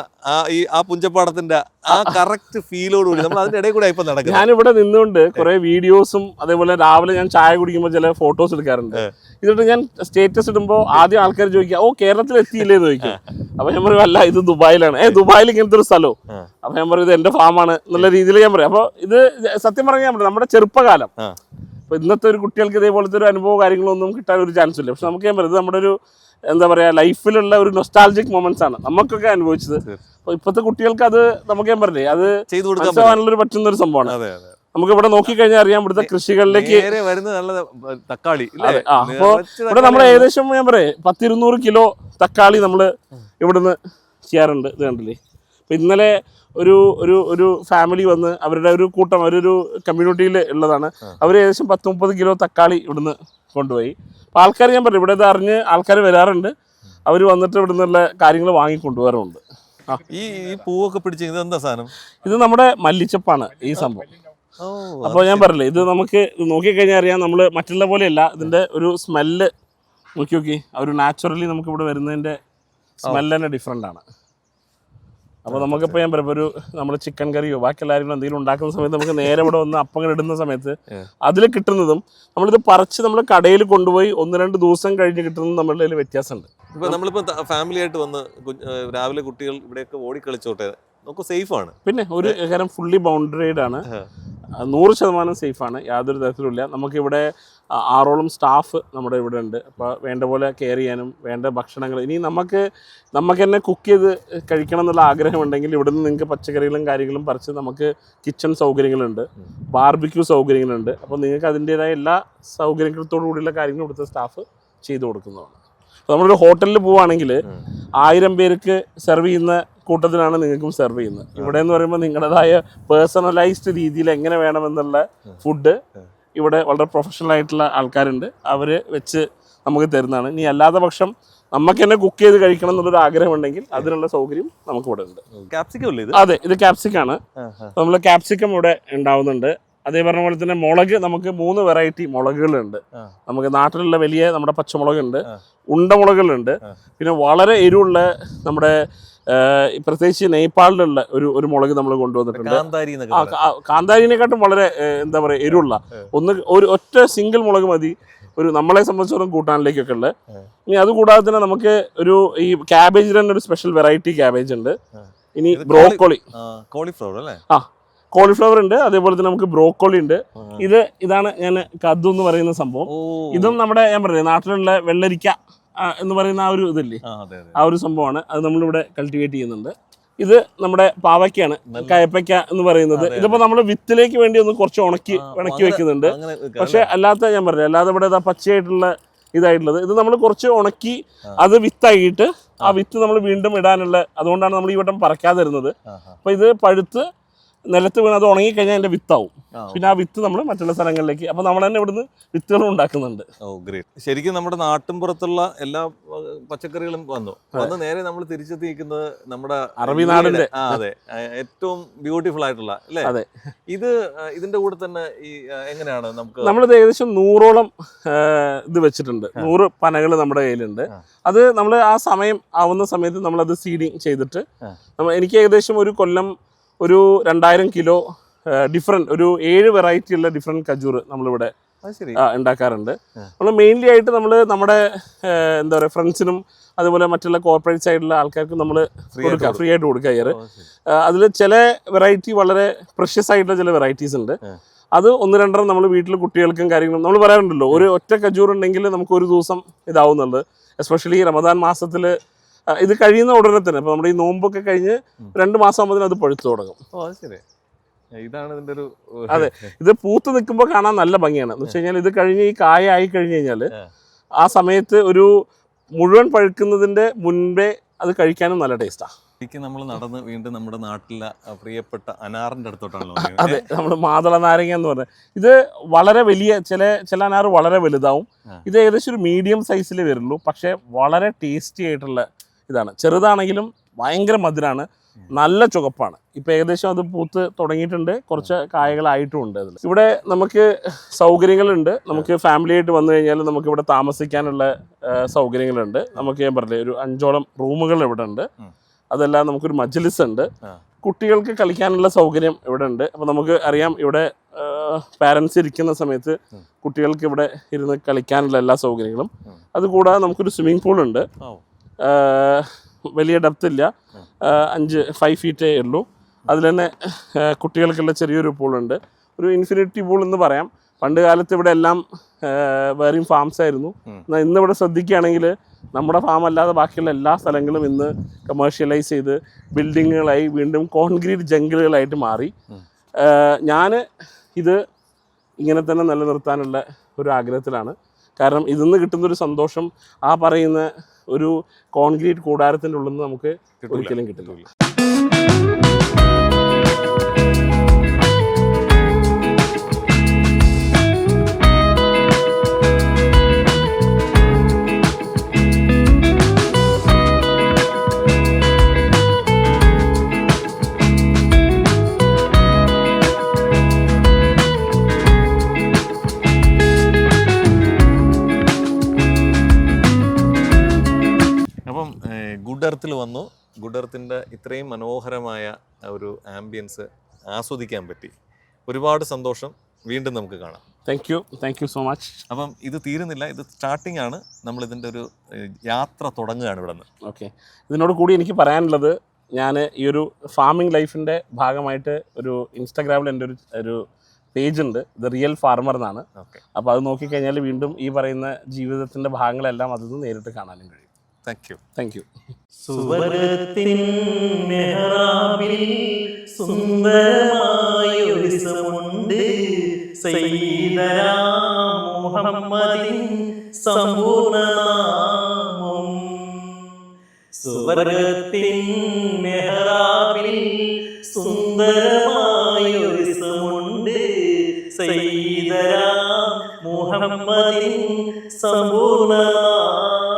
ആ പുഞ്ചപ്പാടത്തിന്റെ ആ കറക്റ്റ് ഫീലോടുകൂടി നമ്മൾ അതിന്റെ ഇടയിൽ കൂടെ ഇപ്പൊ നടക്കും. ഞാനിവിടെ നിന്നുകൊണ്ട് കുറെ വീഡിയോസും അതേപോലെ രാവിലെ ഞാൻ ചായ കുടിക്കുമ്പോൾ ചില ഫോട്ടോസ് എടുക്കാറുണ്ട്. എന്നിട്ട് ഞാൻ സ്റ്റേറ്റസ് ഇടുമ്പോൾ ആദ്യം ആൾക്കാർ ചോദിക്കുക, ഓ കേരളത്തിൽ എത്തിയില്ലേ എന്ന് ചോദിക്കും. അപ്പൊ ഞാൻ പറയും അല്ല, ഇത് ദുബായിലാണ്. ദുബായിൽ ഇങ്ങനത്തെ ഒരു സ്ഥലവും. അപ്പൊ ഞാൻ പറയും ഇത് എന്റെ ഫാമാണ് എന്നുള്ള രീതിയിൽ ഞാൻ പറയും. അപ്പൊ ഇത് സത്യം പറഞ്ഞാൽ ഞാൻ പറയും നമ്മുടെ ചെറുപ്പകാലം. അപ്പൊ ഇന്നത്തെ ഒരു കുട്ടികൾക്ക് ഇതേപോലത്തെ ഒരു അനുഭവം കാര്യങ്ങളൊന്നും കിട്ടാൻ ഒരു ചാൻസ് ഇല്ല. പക്ഷെ നമുക്ക് ഞാൻ പറയും ഇത് നമ്മുടെ ഒരു എന്താ പറയാ ലൈഫിലുള്ള ഒരു നൊസ്റ്റാൾജിക് മൊമെന്റ്സ് ആണ് നമുക്കൊക്കെ അനുഭവിച്ചത്. അപ്പൊ ഇപ്പോഴത്തെ കുട്ടികൾക്ക് അത് നമുക്ക് ഞാൻ പറഞ്ഞേ അത് ചെയ്തു കൊടുക്കാനുള്ള പറ്റുന്ന ഒരു സംഭവമാണ്. നമുക്ക് ഇവിടെ നോക്കിക്കഴിഞ്ഞാൽ അറിയാം ഇവിടുത്തെ കൃഷികളിലേക്ക് തക്കാളി. അപ്പൊ ഇവിടെ നമ്മൾ ഏകദേശം ഞാൻ പറയാം 100-200 കിലോ തക്കാളി നമ്മൾ ഇവിടുന്ന് ചെയ്യാറുണ്ട്. ഇത് കണ്ടില്ലേ, അപ്പൊ ഇന്നലെ ഒരു ഫാമിലി വന്ന് അവരുടെ ഒരു കൂട്ടം, അവരൊരു കമ്മ്യൂണിറ്റിയിൽ ഉള്ളതാണ്. അവർ ഏകദേശം 10-30 കിലോ തക്കാളി ഇവിടുന്ന് കൊണ്ടുപോയി. അപ്പോൾ ആൾക്കാർ ഞാൻ പറയും ഇവിടെ ഇത് അറിഞ്ഞ് ആൾക്കാർ വരാറുണ്ട്. അവർ വന്നിട്ട് ഇവിടെ നിന്നുള്ള കാര്യങ്ങൾ വാങ്ങിക്കൊണ്ടുവരാറുണ്ട്. ഈ പൂവൊക്കെ പിടിച്ച് ഇതെന്താ സാധനം? ഇത് നമ്മുടെ മല്ലിച്ചപ്പാണ് ഈ സംഭവം. ഓ, അപ്പോൾ ഞാൻ പറഞ്ഞില്ലേ, ഇത് നമുക്ക് നോക്കിക്കഴിഞ്ഞാൽ അറിയാം, നമ്മൾ മറ്റുള്ള പോലെയല്ല. ഇതിൻ്റെ ഒരു സ്മെല്ല് നോക്കി ആ ഒരു നാച്ചുറലി നമുക്ക് ഇവിടെ വരുന്നതിൻ്റെ സ്മെല്ല് തന്നെ ഡിഫറെൻ്റ് ആണ്. അപ്പോൾ നമുക്കിപ്പോൾ ഞാൻ പറയാം, ഒരു നമ്മൾ ചിക്കൻ കറിയോ ബാക്കി എല്ലാവരും എന്തെങ്കിലും ഉണ്ടാക്കുന്ന സമയത്ത് നമുക്ക് നേരെ ഇവിടെ വന്ന് അപ്പങ്ങൾ ഇടുന്ന സമയത്ത് അതിൽ കിട്ടുന്നതും നമ്മളിത് പറിച്ച് നമ്മൾ കടയിൽ കൊണ്ടുപോയി 1-2 ദിവസം കഴിഞ്ഞ് കിട്ടുന്നതും നമ്മളുടെ കയ്യിൽ വ്യത്യാസമുണ്ട്. ഇപ്പോൾ നമ്മളിപ്പോൾ ഫാമിലി ആയിട്ട് വന്ന് രാവിലെ കുട്ടികൾ ഇവിടെയൊക്കെ ഓടിക്കളിച്ചോട്ടെ, നമുക്ക് സേഫാണ്. പിന്നെ ഒരു കാര്യം ഫുള്ളി ബൗണ്ടറൈഡ് ആണ്, 100% സേഫാണ്, യാതൊരു തരത്തിലുമില്ല. നമുക്കിവിടെ 6ഓളം സ്റ്റാഫ് നമ്മുടെ ഇവിടെ ഉണ്ട്. അപ്പോൾ വേണ്ട പോലെ കെയർ ചെയ്യാനും വേണ്ട ഭക്ഷണങ്ങൾ ഇനി നമുക്ക് തന്നെ കുക്ക് ചെയ്ത് കഴിക്കണം എന്നുള്ള ആഗ്രഹമുണ്ടെങ്കിൽ ഇവിടെ നിന്ന് നിങ്ങൾക്ക് പച്ചക്കറികളും കാര്യങ്ങളും പറിച്ച് നമുക്ക് കിച്ചൺ സൗകര്യങ്ങളുണ്ട്, ബാർബിക്യൂ സൗകര്യങ്ങളുണ്ട്. അപ്പോൾ നിങ്ങൾക്ക് അതിൻ്റേതായ എല്ലാ സൗകര്യങ്ങളോടു കൂടിയുള്ള കാര്യങ്ങളും ഇവിടുത്തെ സ്റ്റാഫ് ചെയ്തു കൊടുക്കുന്നതാണ്. അപ്പോൾ നമ്മളൊരു ഹോട്ടലിൽ പോവുകയാണെങ്കിൽ 1000 പേർക്ക് സെർവ് ചെയ്യുന്ന കൂട്ടത്തിലാണ് നിങ്ങൾക്കും സെർവ് ചെയ്യുന്നത്. ഇവിടെ എന്ന് പറയുമ്പോൾ നിങ്ങളുടേതായ പേഴ്സണലൈസ്ഡ് രീതിയിൽ എങ്ങനെ വേണമെന്നുള്ള ഫുഡ് ഇവിടെ വളരെ പ്രൊഫഷണൽ ആയിട്ടുള്ള ആൾക്കാരുണ്ട്, അവർ വെച്ച് നമുക്ക് തരുന്നതാണ്. ഇനി അല്ലാത്ത പക്ഷം നമുക്ക് തന്നെ കുക്ക് ചെയ്ത് കഴിക്കണം എന്നുള്ളൊരു ആഗ്രഹം ഉണ്ടെങ്കിൽ അതിനുള്ള സൗകര്യം നമുക്ക് ഇവിടെ ഉണ്ട്. ക്യാപ്സിക്കം അല്ലേ ഇത്? അതെ, ഇത് ക്യാപ്സിക്കാണ്. നമ്മൾ ക്യാപ്സിക്കം ഇവിടെ ഉണ്ടാവുന്നുണ്ട്. അതേ പറഞ്ഞ പോലെ തന്നെ മുളക്, നമുക്ക് 3 വെറൈറ്റി മുളകുകളുണ്ട്. നമുക്ക് നാട്ടിലുള്ള വലിയ നമ്മുടെ പച്ചമുളകുണ്ട്, ഉണ്ടമുളകുകളുണ്ട്, പിന്നെ വളരെ എരിവുള്ള നമ്മുടെ പ്രത്യേകിച്ച് നേപ്പാളിലുള്ള ഒരു മുളക് നമ്മൾ കൊണ്ടുവന്നിട്ടുണ്ട്. കാന്താരിനെക്കാട്ടും വളരെ എന്താ പറയുക എരിവുള്ള ഒരു ഒറ്റ സിംഗിൾ മുളക് മതി ഒരു നമ്മളെ സംബന്ധിച്ചിടത്തോളം കൂട്ടാനിലേക്കൊക്കെ ഉള്ളത്. ഇനി അതുകൂടാതെ തന്നെ നമുക്ക് ഈ ക്യാബേജിൽ തന്നെ ഒരു സ്പെഷ്യൽ വെറൈറ്റി ക്യാബേജ് ഉണ്ട്. ഇനി ബ്രോക്കോളി, കോളിഫ്ലവർ അല്ലേ? കോളിഫ്ലവർ ഉണ്ട്. അതേപോലെ തന്നെ നമുക്ക് ബ്രോക്കോളി ഉണ്ട്. ഇതാണ് ഞാൻ കദ്ദു എന്ന് പറയുന്ന സംഭവം. ഇതും നമ്മുടെ ഞാൻ പറഞ്ഞത് നാട്ടിലുള്ള വെള്ളരിക്ക എന്ന് പറയുന്ന ആ ഒരു ഇതില്ലേ, ആ ഒരു സംഭവമാണ്. അത് നമ്മളിവിടെ കൾട്ടിവേറ്റ് ചെയ്യുന്നുണ്ട്. ഇത് നമ്മുടെ പാവയ്ക്കാണ്, കയപ്പയ്ക്ക എന്ന് പറയുന്നത്. ഇതിപ്പോൾ നമ്മൾ വിത്തിലേക്ക് വേണ്ടി ഒന്ന് കുറച്ച് ഉണക്കി വെക്കുന്നുണ്ട്. പക്ഷെ അല്ലാത്ത ഞാൻ പറഞ്ഞു അല്ലാതെ ഇവിടെ പച്ചയായിട്ടുള്ള ഇതായിട്ടുള്ളത് ഇത് നമ്മൾ കുറച്ച് ഉണക്കി അത് വിത്തായിട്ട് ആ വിത്ത് നമ്മൾ വീണ്ടും ഇടാനുള്ള, അതുകൊണ്ടാണ് നമ്മൾ ഈ വട്ടം പറിക്കാതെ വരുന്നത്. അപ്പോൾ ഇത് പഴുത്ത് നിലത്ത് വീണ് അത് ഉണങ്ങിക്കഴിഞ്ഞാൽ അതിൻ്റെ വിത്താവും. പിന്നെ ആ വിത്ത് നമ്മൾ മറ്റുള്ള സ്ഥലങ്ങളിലേക്ക്, അപ്പോൾ നമ്മൾ തന്നെ ഇവിടുന്ന് വിത്തുകളും ഉണ്ടാക്കുന്നുണ്ട്. ഓ ഗ്രേറ്റ്. ശരിക്കും നമ്മുടെ നാട്ടിൻ പുറത്തുള്ള എല്ലാ പച്ചക്കറികളും വന്ന് നേരെ നമ്മൾ തിരിച്ചെത്തിക്കുന്നത് നമ്മുടെ അറബി നാടിന്റെ അതെ ഏറ്റവും ബ്യൂട്ടിഫുൾ ആയിട്ടുള്ള അല്ലേ? അതെ. ഇതിന്റെ കൂടെ തന്നെ ഈ എങ്ങനെയാണ് നമ്മളിത് ഏകദേശം 100ഓളം ഇത് വെച്ചിട്ടുണ്ട്. 100 പനകൾ നമ്മുടെ കയ്യിലുണ്ട്. അത് നമ്മൾ ആ സമയം ആവുന്ന സമയത്ത് നമ്മളത് സീഡിങ് ചെയ്തിട്ട് എനിക്ക് ഏകദേശം ഒരു കൊല്ലം ഒരു 2000 കിലോ ഡിഫറെൻറ്റ് ഒരു 7 വെറൈറ്റി ഉള്ള ഡിഫറെൻറ്റ് കജൂർ നമ്മളിവിടെ ഉണ്ടാക്കാറുണ്ട്. നമ്മൾ മെയിൻലി ആയിട്ട് നമ്മൾ നമ്മുടെ എന്താ പറയുക ഫ്രണ്ട്സിനും അതുപോലെ മറ്റുള്ള കോർപ്പറേറ്റ് സൈഡിലുള്ള ആൾക്കാർക്ക് നമ്മൾ ഫ്രീ ആയിട്ട് കൊടുക്കുക ഇയർ. അതിൽ ചില വെറൈറ്റി വളരെ പ്രഷ്യസ് ആയിട്ടുള്ള ചില വെറൈറ്റീസ് ഉണ്ട്. അത് 1-2 നമ്മൾ വീട്ടിൽ കുട്ടികൾക്കും കാര്യങ്ങളും നമ്മൾ പറയാറുണ്ടല്ലോ, ഒരു ഒറ്റ കജൂർ ഉണ്ടെങ്കിൽ നമുക്ക് ഒരു ദിവസം ഇതാവുന്നുള്ളത്. എസ്പെഷ്യലി റമദാൻ മാസത്തിൽ ഇത് കഴിയുന്ന ഉടനെ തന്നെ, ഇപ്പോൾ നമ്മുടെ ഈ നോമ്പൊക്കെ കഴിഞ്ഞ് 2 മാസം ആകുമ്പോൾ അത് പഴുത്തു തുടങ്ങും. ഇതാണ് ഇതിന്റെ ഒരു അതെ. ഇത് പൂത്ത് നിൽക്കുമ്പോൾ കാണാൻ നല്ല ഭംഗിയാണ്. എന്ന് വെച്ച് കഴിഞ്ഞാൽ ഇത് കഴിഞ്ഞ് ഈ കായ ആയി കഴിഞ്ഞ് കഴിഞ്ഞാൽ ആ സമയത്ത് ഒരു മുഴുവൻ പഴുക്കുന്നതിന്റെ മുൻപേ അത് കഴിക്കാനും നല്ല ടേസ്റ്റാണ്. നമ്മൾ നടന്ന് വീണ്ടും നമ്മുടെ നാട്ടിലെ പ്രിയപ്പെട്ട അനാറിന്റെ അടുത്തോട്ടാണല്ലോ. അതെ, നമ്മൾ മാതള നാരങ്ങ എന്ന് പറഞ്ഞത്. ഇത് വളരെ വലിയ ചില അനാറ് വളരെ വലുതാവും. ഇത് ഏകദേശം ഒരു മീഡിയം സൈസിൽ വരുള്ളൂ. പക്ഷേ വളരെ ടേസ്റ്റി ആയിട്ടുള്ള ഇതാണ്. ചെറുതാണെങ്കിലും ഭയങ്കര മധുരമാണ്, നല്ല ചുവപ്പാണ്. ഇപ്പം ഏകദേശം അത് പൂത്ത് തുടങ്ങിയിട്ടുണ്ട്, കുറച്ച് കായകളായിട്ടും ഉണ്ട്. അതിൽ ഇവിടെ നമുക്ക് സൗകര്യങ്ങളുണ്ട്. നമുക്ക് ഫാമിലി ആയിട്ട് വന്നു കഴിഞ്ഞാൽ നമുക്ക് ഇവിടെ താമസിക്കാനുള്ള സൗകര്യങ്ങളുണ്ട്. നമുക്ക് ഞാൻ പറഞ്ഞില്ലേ ഒരു 5ഓളം റൂമുകൾ ഇവിടെ ഉണ്ട്. അതെല്ലാം നമുക്കൊരു മജ്ലിസ് ഉണ്ട്. കുട്ടികൾക്ക് കളിക്കാനുള്ള സൗകര്യം ഇവിടെ ഉണ്ട്. അപ്പോൾ നമുക്ക് അറിയാം ഇവിടെ പാരൻസ് ഇരിക്കുന്ന സമയത്ത് കുട്ടികൾക്ക് ഇവിടെ ഇരുന്ന് കളിക്കാനുള്ള എല്ലാ സൗകര്യങ്ങളും. അതുകൂടാതെ നമുക്കൊരു സ്വിമ്മിംഗ് പൂളുണ്ട്. വലിയ ഡെപ്ത് ഇല്ല, 5 ഫീറ്റേ ഉള്ളൂ. അതിൽ തന്നെ കുട്ടികൾക്കുള്ള ചെറിയൊരു പൂളുണ്ട്. ഒരു ഇൻഫിനിറ്റി പൂൾ എന്ന് പറയാം. പണ്ട് കാലത്ത് ഇവിടെ എല്ലാം വേറെയും ഫാംസ് ആയിരുന്നു. എന്നാൽ ഇന്നിവിടെ ശ്രദ്ധിക്കുകയാണെങ്കിൽ നമ്മുടെ ഫാം അല്ലാതെ ബാക്കിയുള്ള എല്ലാ സ്ഥലങ്ങളും ഇന്ന് കമേഴ്ഷ്യലൈസ് ചെയ്ത് ബിൽഡിങ്ങുകളായി വീണ്ടും കോൺക്രീറ്റ് ജംഗിളുകളായിട്ട് മാറി. ഞാൻ ഇത് ഇങ്ങനെ തന്നെ നിലനിർത്താനുള്ള ഒരു ആഗ്രഹത്തിലാണ്. കാരണം ഇതിന്ന് കിട്ടുന്നൊരു സന്തോഷം ആ പറയുന്ന ഒരു കോൺക്രീറ്റ് കൂടാരത്തിൻ്റെ ഉള്ളിൽ നിന്ന് നമുക്ക് ഒരിക്കലും കിട്ടുന്നില്ല. ഗുഡ് എർത്തിൽ വന്നു. ഗുഡ് എർത്തിൻ്റെ ഇത്രയും മനോഹരമായ ഒരു ആംബിയൻസ് ആസ്വദിക്കാൻ പറ്റി. ഒരുപാട് സന്തോഷം. വീണ്ടും നമുക്ക് കാണാം. Thank you so much. അപ്പം ഇത് തീരുന്നില്ല, ഇത് സ്റ്റാർട്ടിംഗ് ആണ്. നമ്മളിതിൻ്റെ ഒരു യാത്ര തുടങ്ങുകയാണ് ഇവിടെ നിന്ന്. ഓക്കെ, ഇതിനോട് കൂടി എനിക്ക് പറയാനുള്ളത്, ഞാൻ ഈ ഒരു ഫാമിംഗ് ലൈഫിൻ്റെ ഭാഗമായിട്ട് ഒരു ഇൻസ്റ്റാഗ്രാമിൽ എൻ്റെ ഒരു പേജ് ഉണ്ട്, ദ റിയൽ ഫാർമർ എന്നാണ്. ഓക്കെ, അപ്പോൾ അത് നോക്കിക്കഴിഞ്ഞാൽ വീണ്ടും ഈ പറയുന്ന ജീവിതത്തിൻ്റെ ഭാഗങ്ങളെല്ലാം അതിൽ നിന്ന് നേരിട്ട് കാണാനും കഴിയും. Thank you. സുവർഗത്തിൻ മെഹ്റാബിൽ സുന്ദരമായൊരു സമുണ്ട്, സയ്യിദനാ മുഹമ്മദിൻ സമ്പൂർണ്ണനാമം. സുവർഗത്തിൻ മെഹ്റാബിൽ സുന്ദരമായൊരു സമുണ്ട്, സയ്യിദനാ മുഹമ്മദിൻ സമ്പൂർണ്ണനാമം.